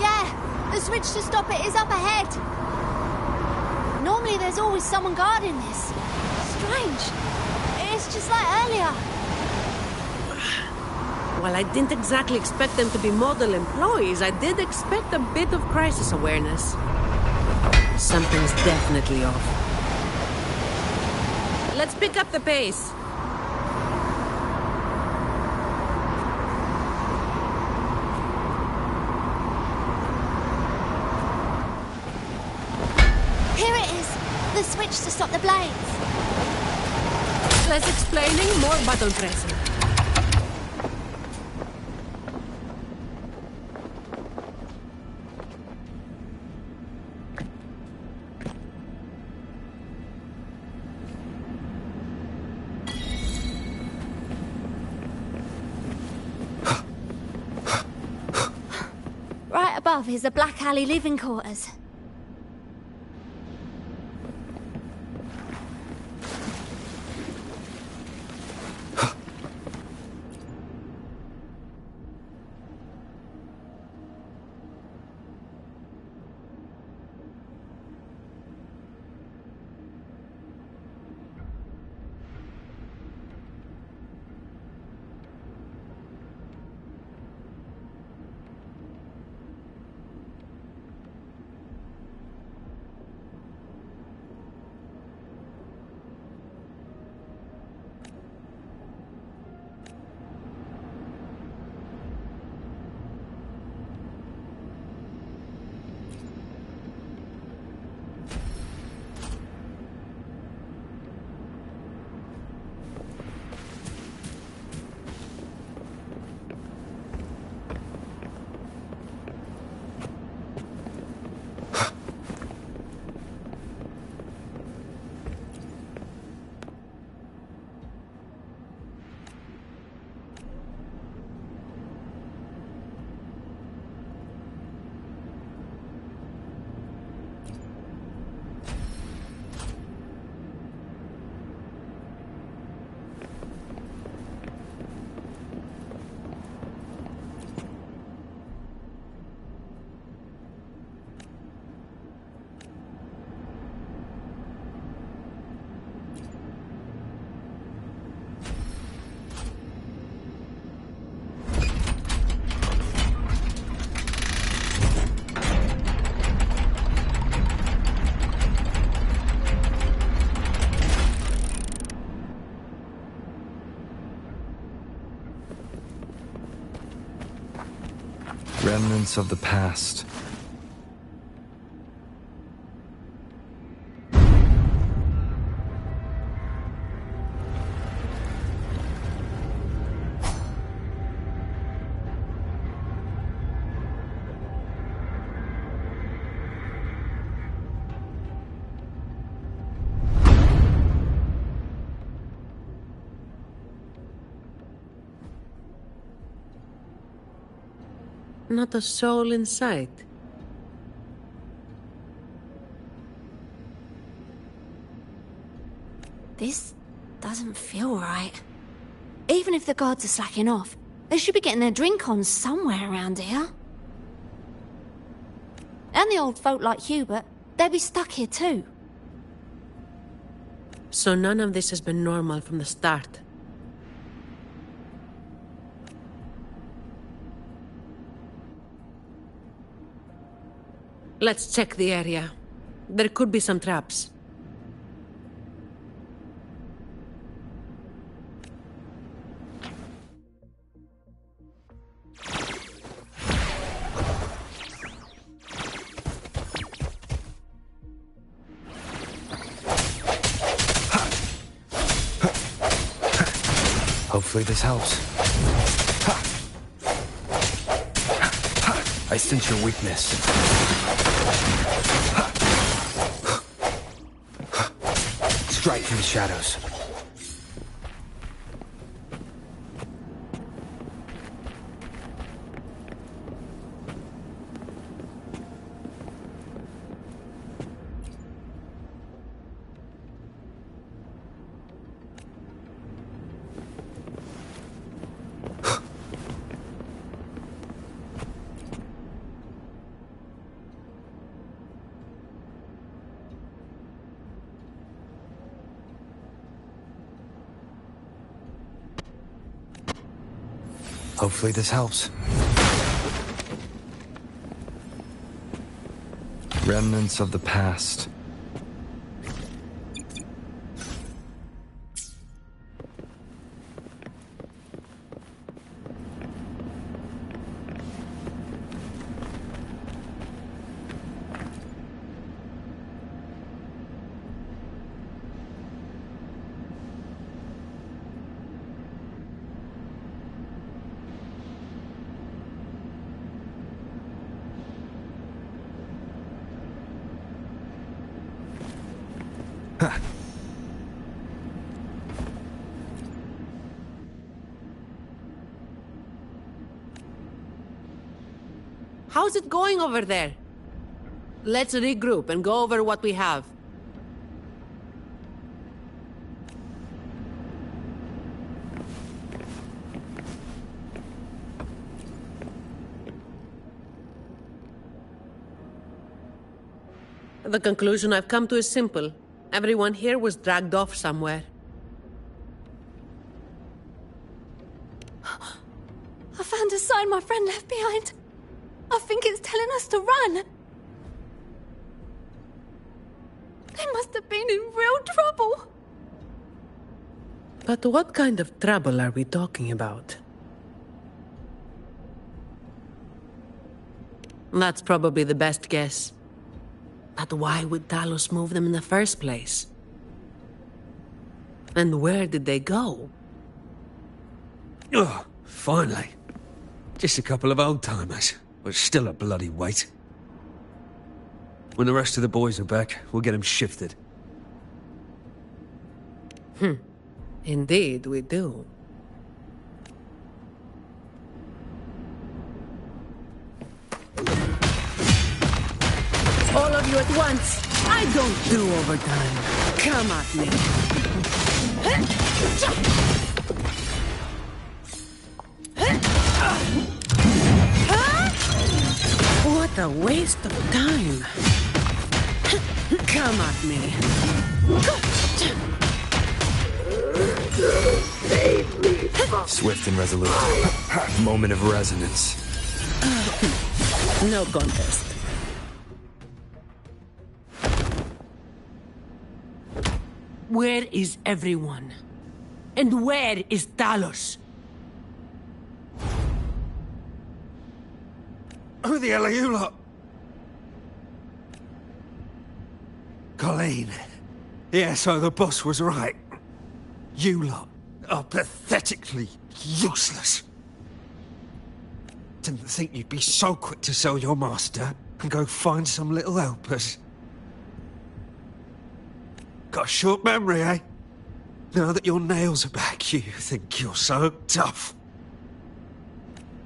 Yeah, the switch to stop it is up ahead. Normally there's always someone guarding this. Strange. It's just like earlier. While I didn't exactly expect them to be model employees, I did expect a bit of crisis awareness. Something's definitely off. Let's pick up the pace. Here it is. The switch to stop the blades. Less explaining, more button pressing. Right above is the Black Alley living quarters. Remnants of the past. Not a soul in sight. This doesn't feel right. Even if the guards are slacking off, they should be getting their drink on somewhere around here. And the old folk like Hubert, they'd be stuck here too. So none of this has been normal from the start. Let's check the area. There could be some traps. Hopefully this helps. I sense your weakness. Strike through the shadows. Hopefully this helps. Remnants of the past. How's it going over there? Let's regroup and go over what we have. The conclusion I've come to is simple. Everyone here was dragged off somewhere. I found a sign my friend left behind. I think it's telling us to run. They must have been in real trouble. But what kind of trouble are we talking about? That's probably the best guess. But why would Talos move them in the first place? And where did they go? Oh, finally. Just a couple of old-timers, but still a bloody weight. When the rest of the boys are back, we'll get them shifted. Indeed, we do. All of you at once. I don't do overtime. Come at me. What a waste of time. Come at me. Save me, Swift and resolute. Moment of resonance. No contest. Where is everyone? And where is Talos? Who the hell are you lot? Colleen. Yeah, so the boss was right. You lot are pathetically useless. Didn't think you'd be so quick to sell your master and go find some little helpers. Got a short memory, eh? Now that your nails are back, you think you're so tough.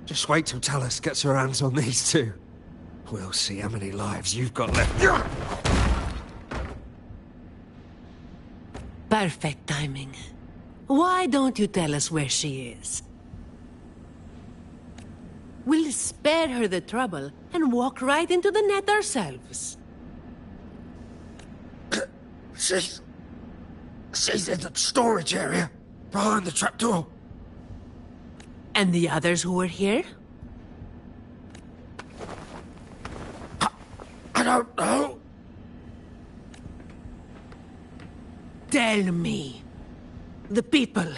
Just wait till Talos gets her hands on these two. We'll see how many lives you've got left. Perfect timing. Why don't you tell us where she is? We'll spare her the trouble and walk right into the net ourselves. She's in the storage area, behind the trapdoor. And the others who were here? I don't know. Tell me. The people.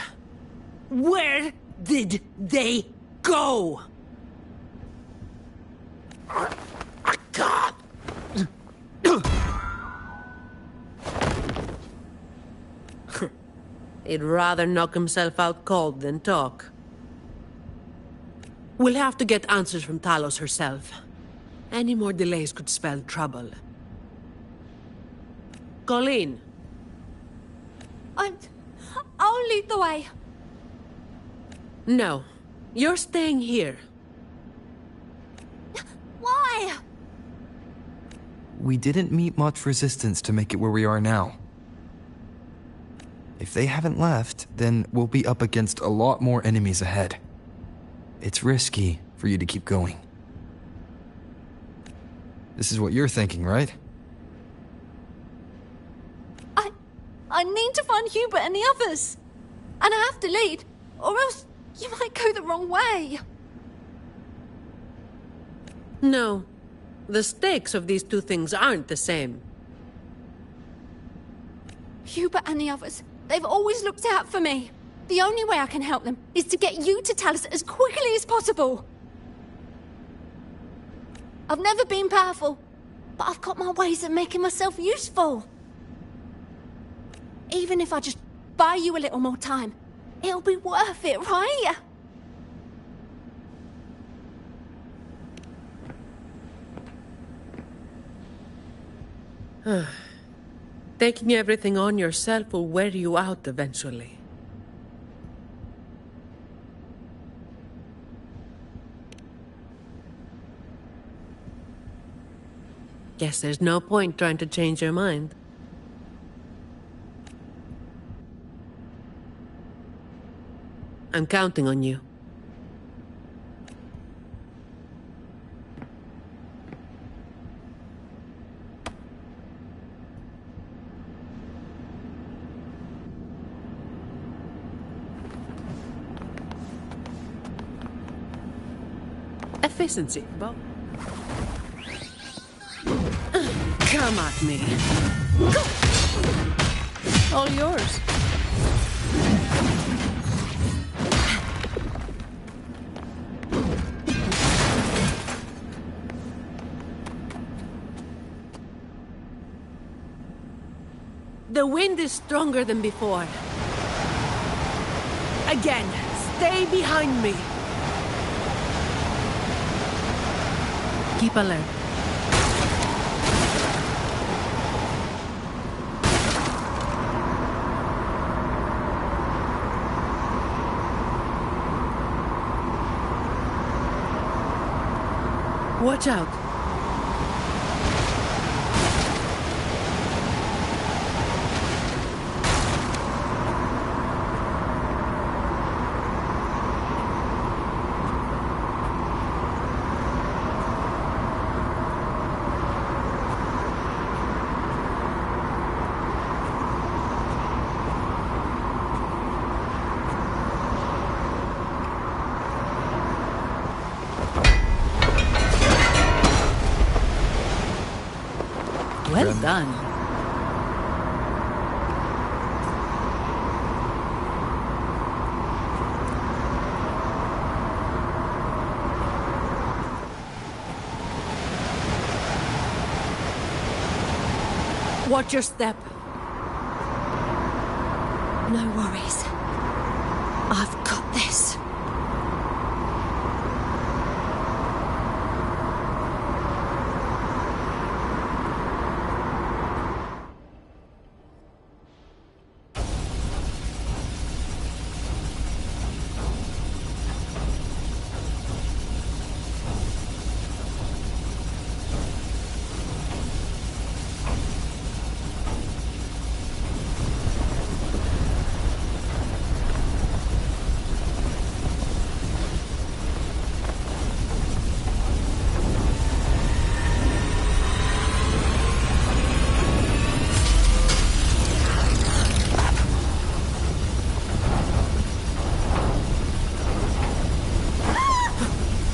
Where did they go? I can't. He'd rather knock himself out cold than talk. We'll have to get answers from Talos herself. Any more delays could spell trouble. Colleen. I'll lead the way. No. You're staying here. Why? We didn't meet much resistance to make it where we are now. If they haven't left, then we'll be up against a lot more enemies ahead. It's risky for you to keep going. This is what you're thinking, right? I need to find Hubert and the others. And I have to lead, or else you might go the wrong way. No. The stakes of these two things aren't the same. Hubert and the others, they've always looked out for me. The only way I can help them is to get you to Talos as quickly as possible. I've never been powerful, but I've got my ways of making myself useful. Even if I just buy you a little more time, it'll be worth it, right? Taking everything on yourself will wear you out eventually. Guess there's no point trying to change your mind. I'm counting on you. Efficiency, Bob. Come at me. Go! All yours. The wind is stronger than before. Again, stay behind me. Keep alert. Watch out. Well done. Watch your step. No worries. I've got this.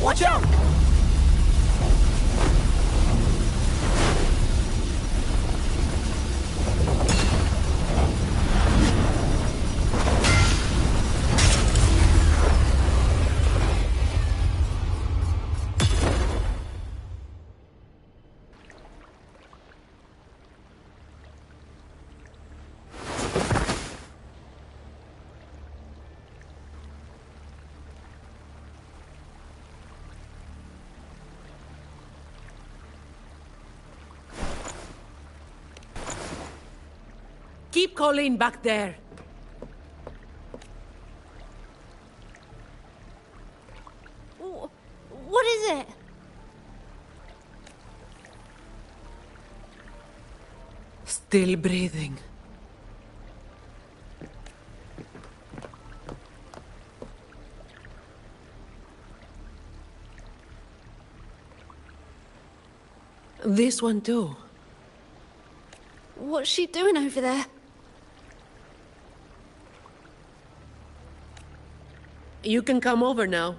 Watch out! Keep Colleen back there. What is it? Still breathing. This one too. What's she doing over there? You can come over now.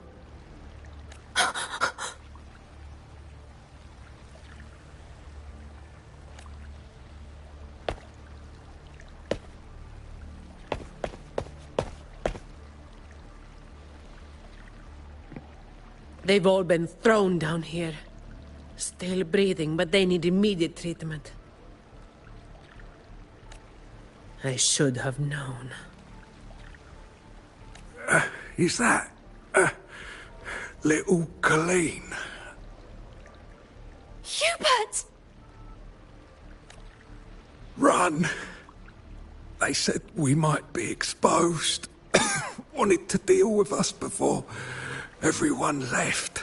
They've all been thrown down here. Still breathing, but they need immediate treatment. I should have known. Is that... little Colleen? Hubert! Run! They said we might be exposed. Wanted to deal with us before everyone left.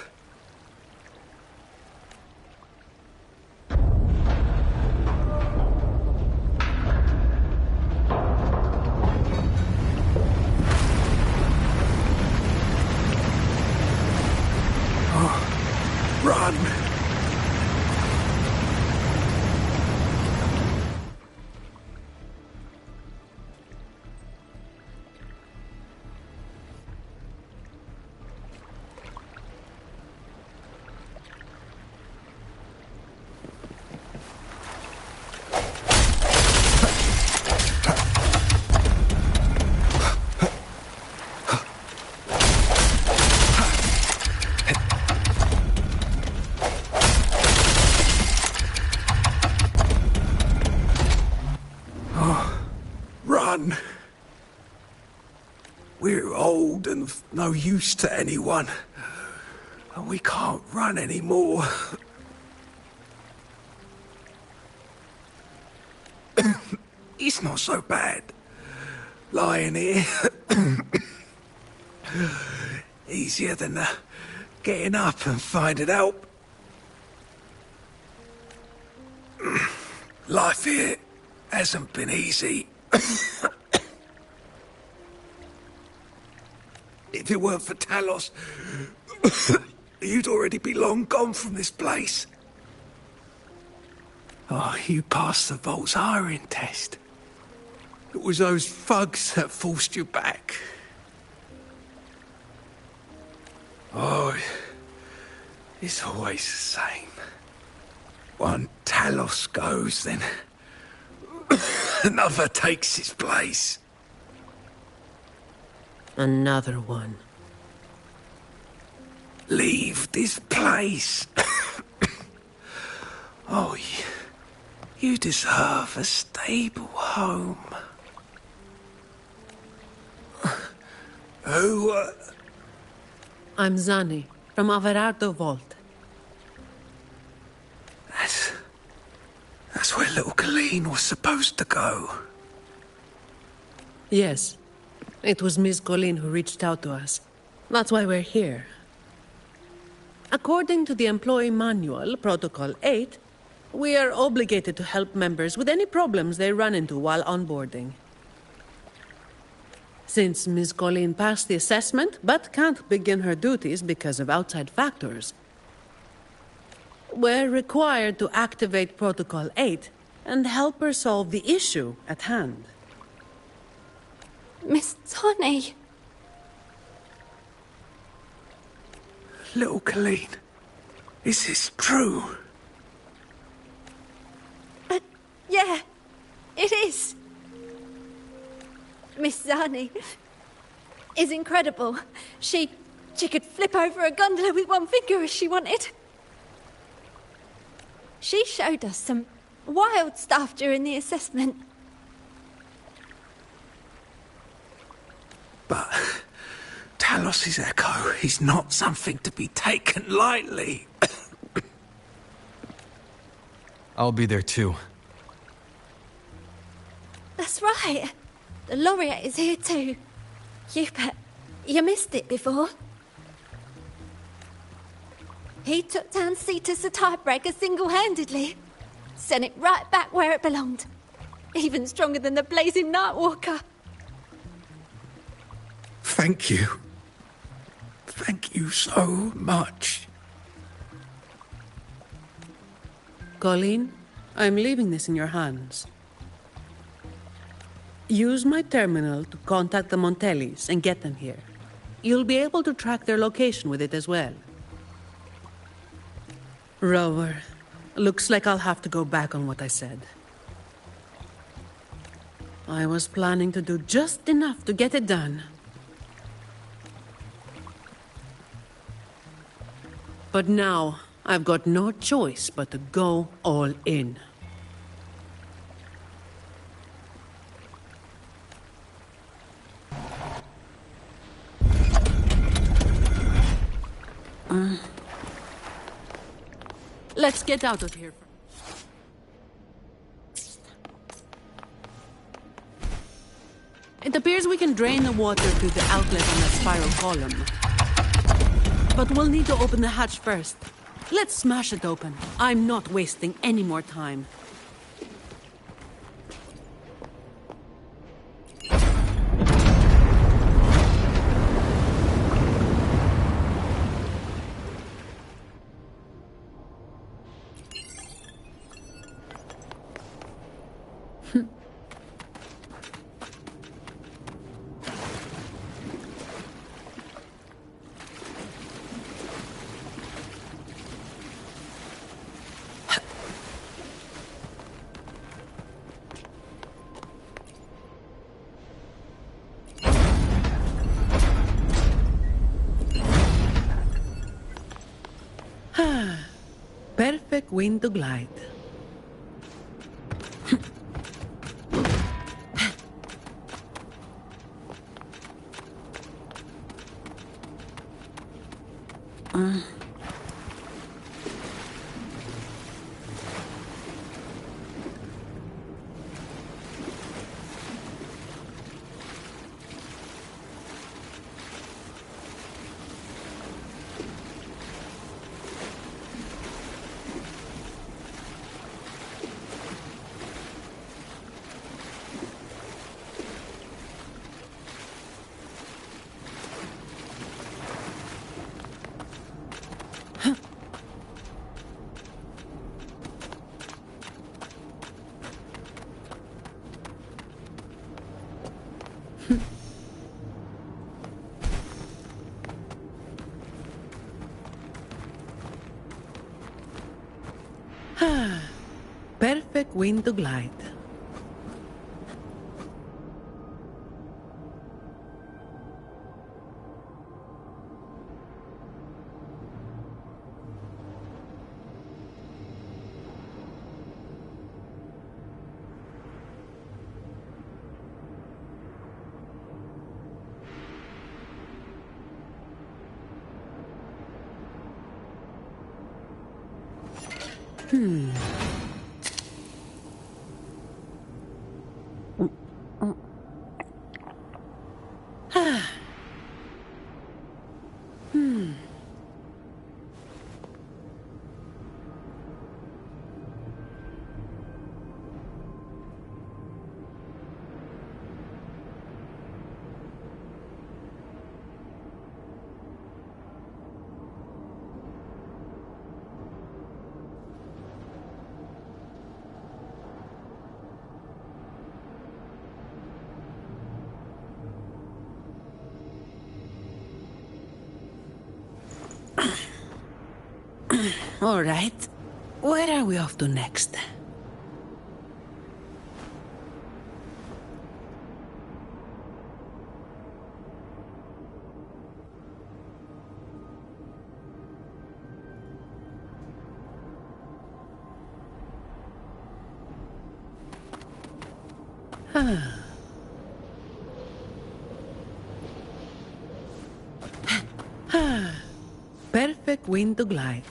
Run! Run! We're old and of no use to anyone. And we can't run anymore. It's not so bad. Lying here. Easier than getting up and finding help. Life here hasn't been easy. If it weren't for Talos, you'd already be long gone from this place. Oh, you passed the Vault's hiring test. It was those thugs that forced you back. Oh, it's always the same. One Talos goes, then another takes his place. Another one. Leave this place. Oh, you deserve a stable home. Who, I'm Zani, from Averardo Vault. That's where little Colleen was supposed to go. Yes. It was Miss Colleen who reached out to us. That's why we're here. According to the Employee Manual, Protocol 8, we are obligated to help members with any problems they run into while onboarding. Since Miss Colleen passed the assessment, but can't begin her duties because of outside factors, we're required to activate Protocol 8 and help her solve the issue at hand. Miss Tani. Little Colleen, is this true? Yeah, it is. Miss Zani is incredible. She could flip over a gondola with one finger if she wanted. She showed us some wild stuff during the assessment. But Talos' echo is not something to be taken lightly. I'll be there too. That's right. The laureate is here too. Hubert, you missed it before. He took down Cetus the Tiebreaker single-handedly. Sent it right back where it belonged. Even stronger than the blazing Nightwalker. Thank you. Thank you so much. Colleen, I'm leaving this in your hands. Use my terminal to contact the Montellis and get them here. You'll be able to track their location with it as well. Rover, looks like I'll have to go back on what I said. I was planning to do just enough to get it done. But now, I've got no choice but to go all in. Let's get out of here. It appears we can drain the water through the outlet on that spiral column. But we'll need to open the hatch first. Let's smash it open. I'm not wasting any more time. Perfect wind to glide. Perfect wind to glide. All right. Where are we off to next? Perfect wind to glide.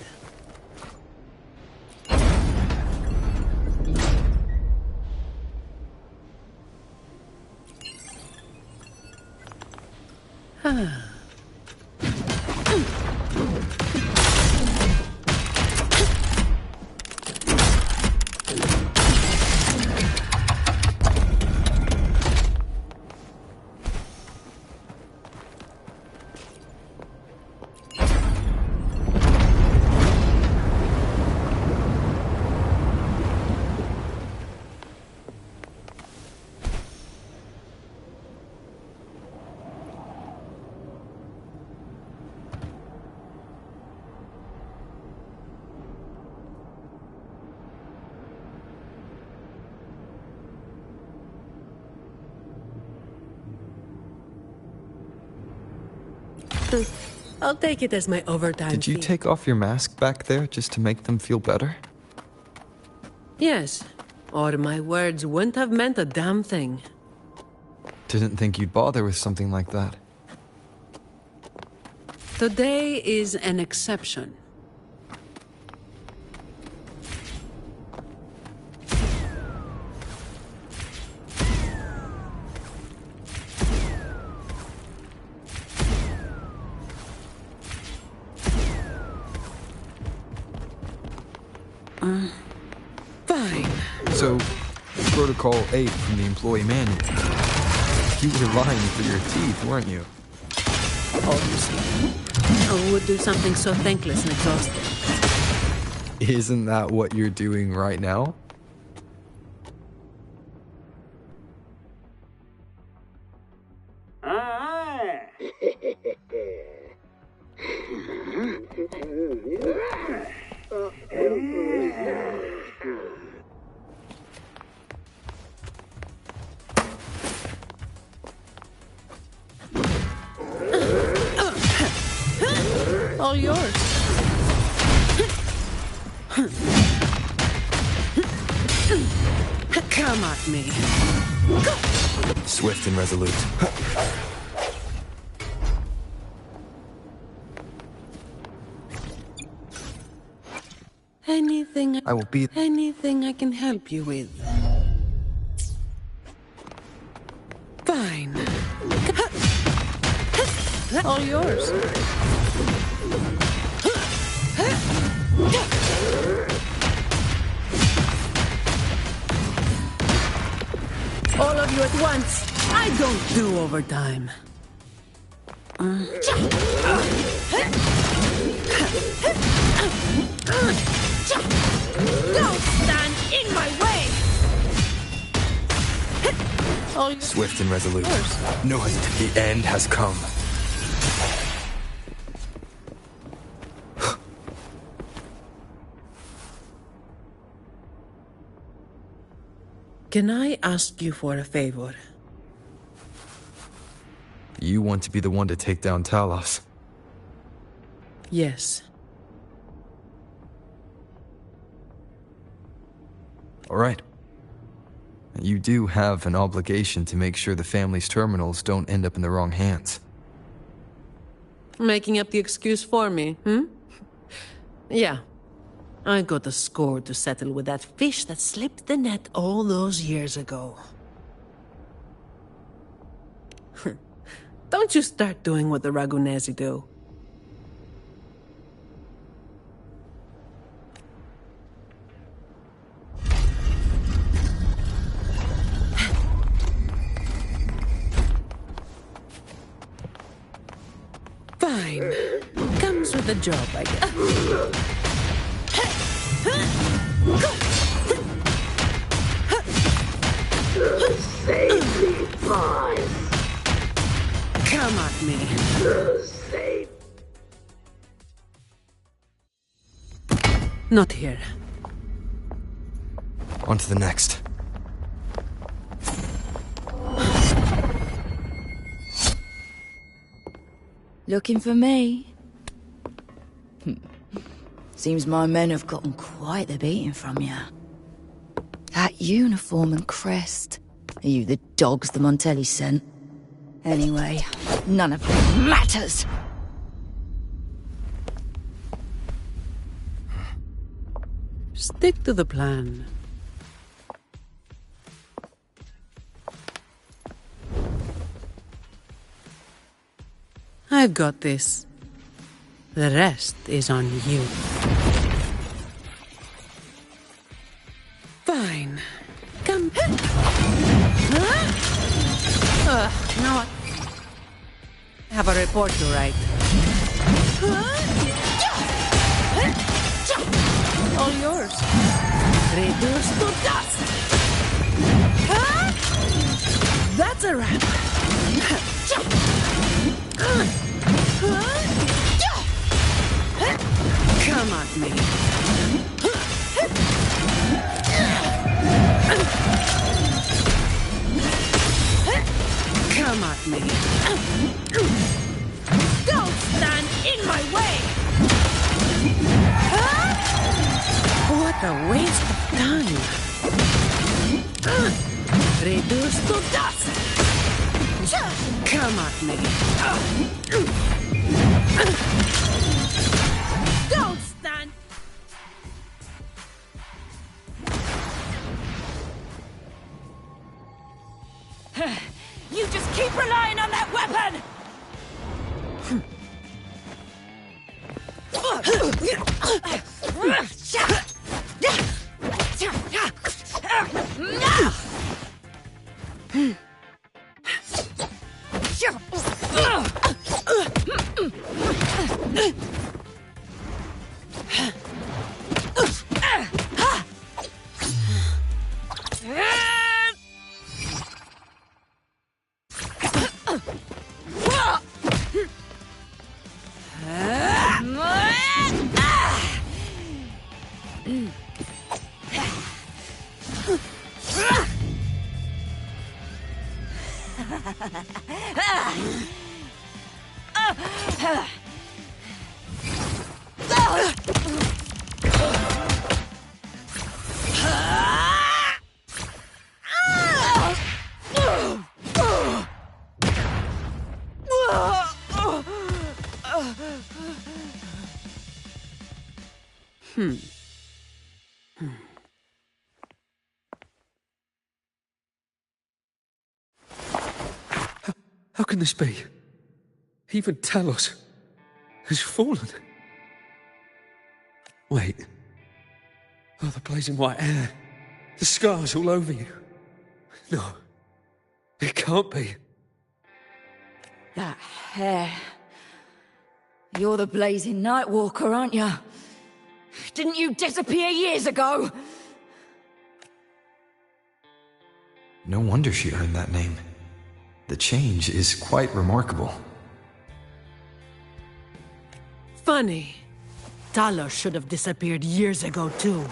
I'll take it as my overtime Did you fee. take off your mask back there just to make them feel better? Yes, or my words wouldn't have meant a damn thing. Didn't think you'd bother with something like that. Today is an exception. Fine. So, Protocol 8 from the employee manual. You were lying for your teeth, weren't you? Obviously. Who would do something so thankless and exhausting? Isn't that what you're doing right now? All yours. Come at me. Swift and resolute. Anything I will be... Anything I can help you with. Fine. All yours. All of you at once. I don't do overtime. Don't stand in my way. Swift and resolute. No hesitation. The end has come. Can I ask you for a favor? You want to be the one to take down Talos. Yes. All right. You do have an obligation to make sure the family's terminals don't end up in the wrong hands. Making up the excuse for me, hmm? Yeah. I got a score to settle with that fish that slipped the net all those years ago. Don't you start doing what the Ragunesi do. Fine. Comes with the job, I guess. Save me, boys. Come at me. Save. Not here. On to the next. Looking for me? Seems my men have gotten quite the beating from you. That uniform and crest. Are you the dogs the Montelli sent? Anyway, none of it matters! Stick to the plan. I've got this. The rest is on you. Fine. Come. Now I have a report to write. All yours. Reduced to dust. That's a wrap. Come at me. Come at me. Don't stand in Reduced to dust! Come at me! Don't stand! You just keep relying on that weapon! How can this be? Even Talos has fallen. Wait. Oh, the blazing white hair. The scars all over you. No. It can't be. That hair. You're the blazing Nightwalker, aren't you? Didn't you disappear years ago? No wonder she earned that name. The change is quite remarkable. Funny. Talos should have disappeared years ago, too.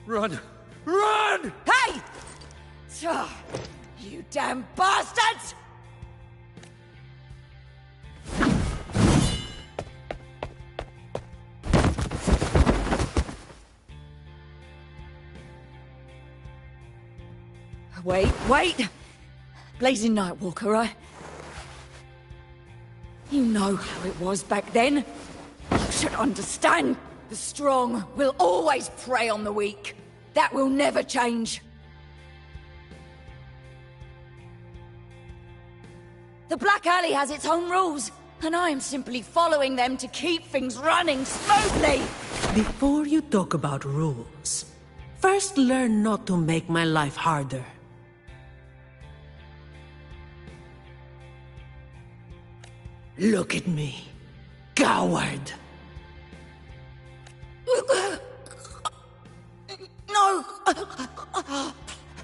Run! Run! Hey! You damn bastards! Wait! Blazing Nightwalker, right? You know how it was back then. You should understand. The strong will always prey on the weak. That will never change. The Black Alley has its own rules, and I am simply following them to keep things running smoothly. Before you talk about rules, first learn not to make my life harder. Look at me, coward. No!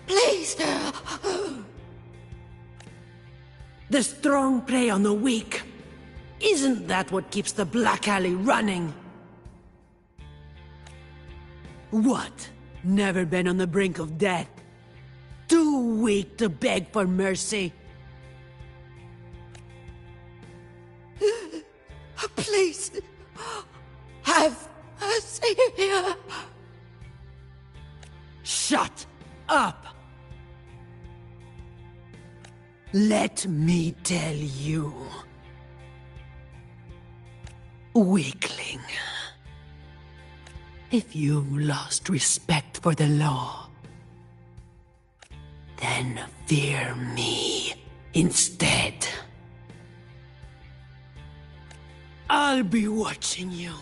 Please! The strong prey on the weak. Isn't that what keeps the Black Alley running? What? Never been on the brink of death? Too weak to beg for mercy? Please! Have mercy! Shut up! Let me tell you. Weakling. If you lost respect for the law, then fear me instead. I'll be watching you.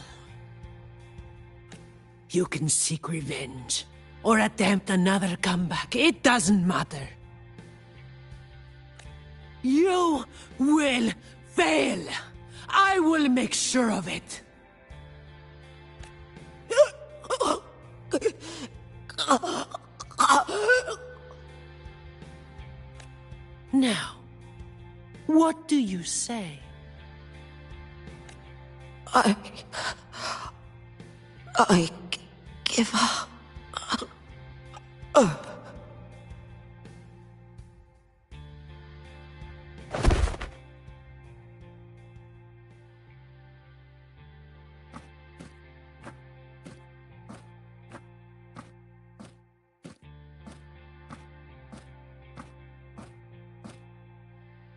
You can seek revenge, or attempt another comeback. It doesn't matter. You will fail. I will make sure of it. Now, what do you say? I give up.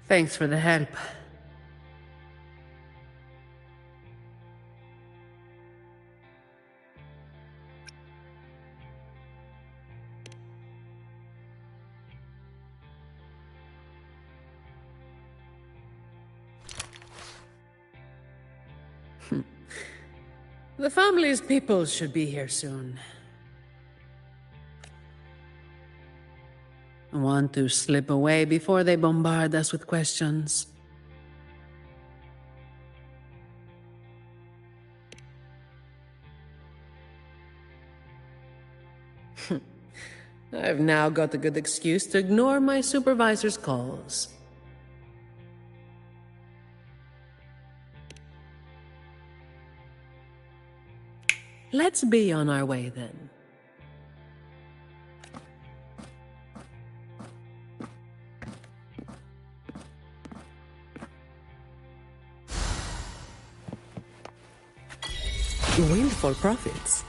Thanks for the help. The family's people should be here soon. Want to slip away before they bombard us with questions. I've now got a good excuse to ignore my supervisor's calls. Let's be on our way then. Windfall profits.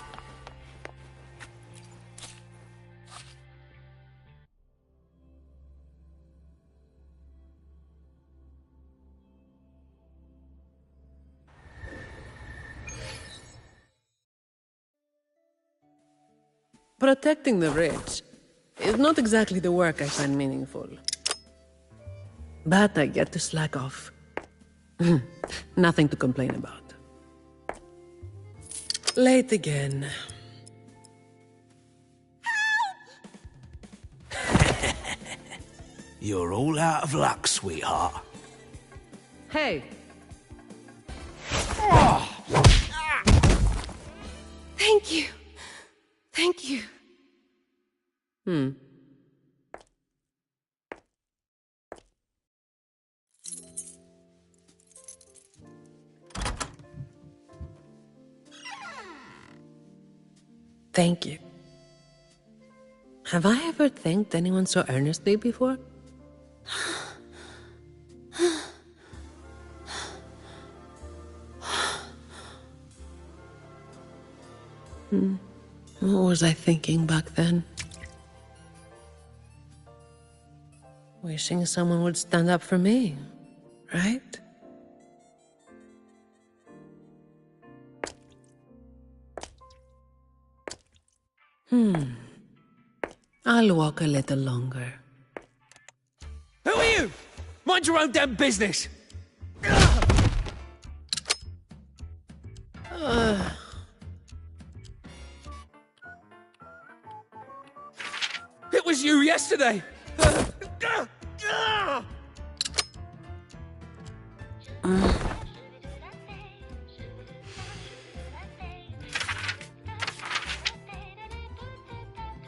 Protecting the rich is not exactly the work I find meaningful. But I get to slack off. Nothing to complain about. Late again. You're all out of luck, sweetheart. Hey! Thank you. Thank you. Thank you. Have I ever thanked anyone so earnestly before? What was I thinking back then? Wishing someone would stand up for me, right? I'll walk a little longer. Who are you? Mind your own damn business! It was you yesterday!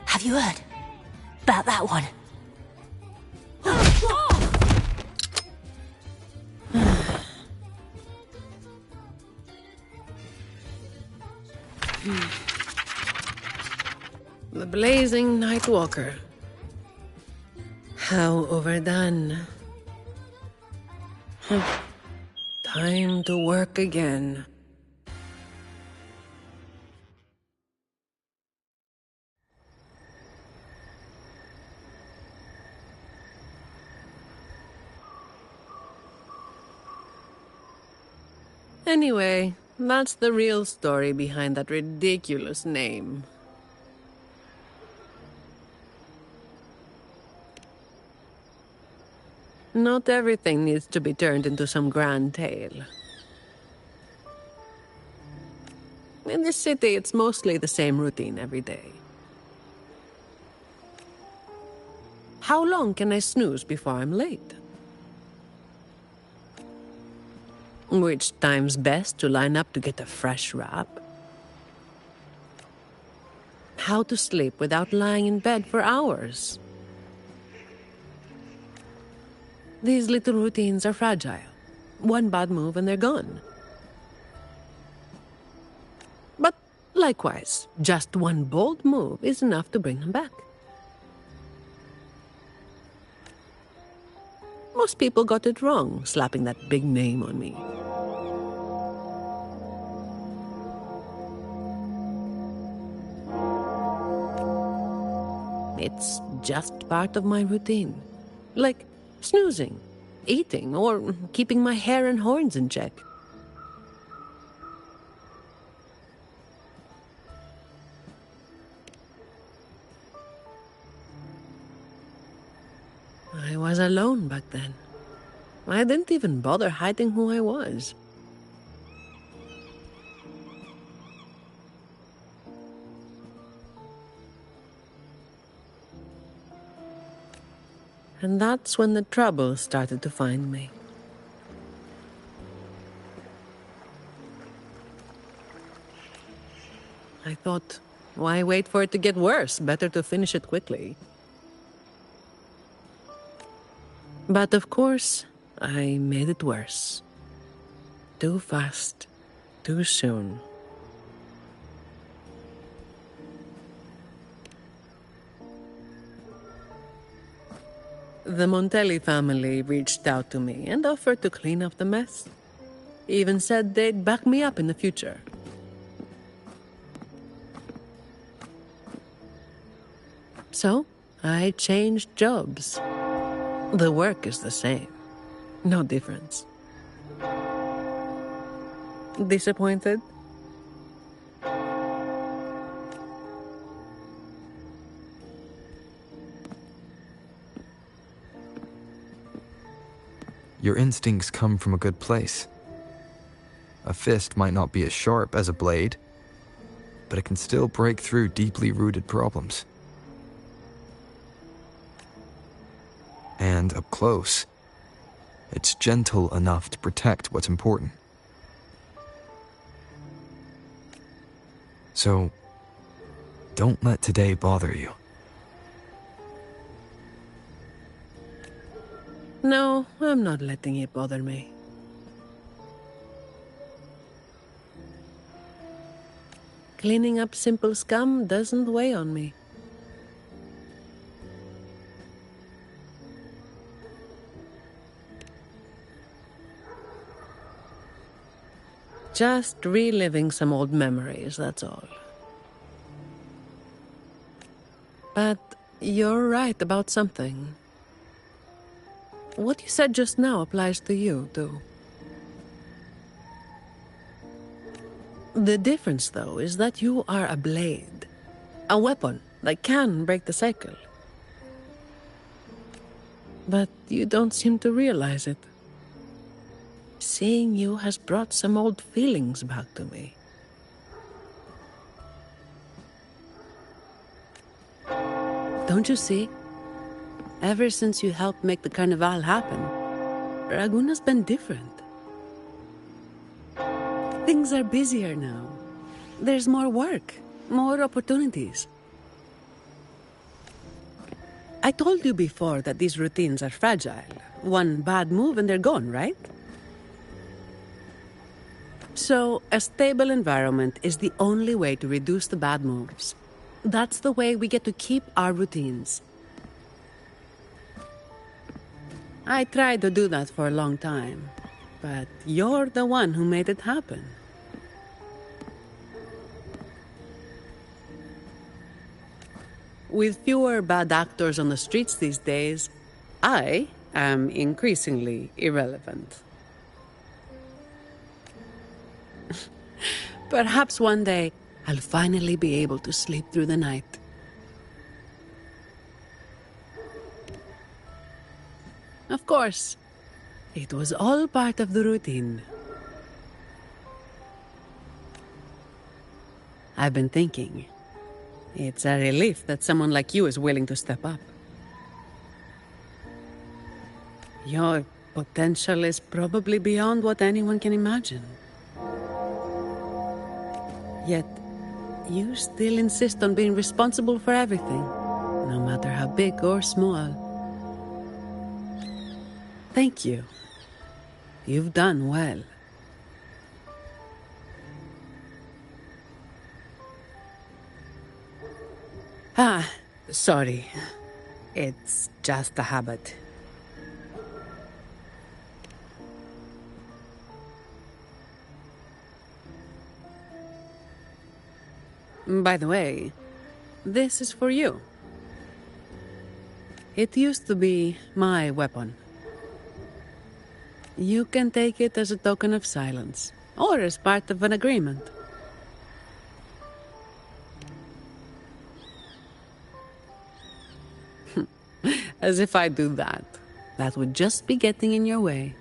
Have you heard about that one? The blazing night walker. How overdone. Time to work again. Anyway, that's the real story behind that ridiculous name. Not everything needs to be turned into some grand tale. In this city, it's mostly the same routine every day. How long can I snooze before I'm late? Which time's best to line up to get a fresh wrap? How to sleep without lying in bed for hours? These little routines are fragile. One bad move and they're gone. But likewise, just one bold move is enough to bring them back. Most people got it wrong, slapping that big name on me. It's just part of my routine. Like snoozing. eating or keeping my hair and horns in check. I was alone back then. I didn't even bother hiding who I was. And that's when the trouble started to find me. I thought, why wait for it to get worse? Better to finish it quickly. But of course, I made it worse. Too fast, too soon. The Montelli family reached out to me and offered to clean up the mess. Even said they'd back me up in the future. So, I changed jobs. The work is the same. No difference. Disappointed? Your instincts come from a good place. A fist might not be as sharp as a blade, but it can still break through deeply rooted problems. And up close, it's gentle enough to protect what's important. So, don't let today bother you. No, I'm not letting it bother me. Cleaning up simple scum doesn't weigh on me. Just reliving some old memories, that's all. But you're right about something. What you said just now applies to you, too. The difference, though, is that you are a blade. A weapon that can break the cycle. But you don't seem to realize it. Seeing you has brought some old feelings back to me. Don't you see? Ever since you helped make the carnival happen, Raguna's been different. Things are busier now. There's more work, more opportunities. I told you before that these routines are fragile. One bad move and they're gone, right? So, a stable environment is the only way to reduce the bad moves. That's the way we get to keep our routines. I tried to do that for a long time, but you're the one who made it happen. With fewer bad actors on the streets these days, I am increasingly irrelevant. Perhaps one day, I'll finally be able to sleep through the night. Of course, it was all part of the routine. I've been thinking, it's a relief that someone like you is willing to step up. Your potential is probably beyond what anyone can imagine. Yet, you still insist on being responsible for everything, no matter how big or small. Thank you. You've done well. Sorry. It's just a habit. By the way, this is for you. It used to be my weapon. You can take it as a token of silence, or as part of an agreement. As if I do that. That would just be getting in your way.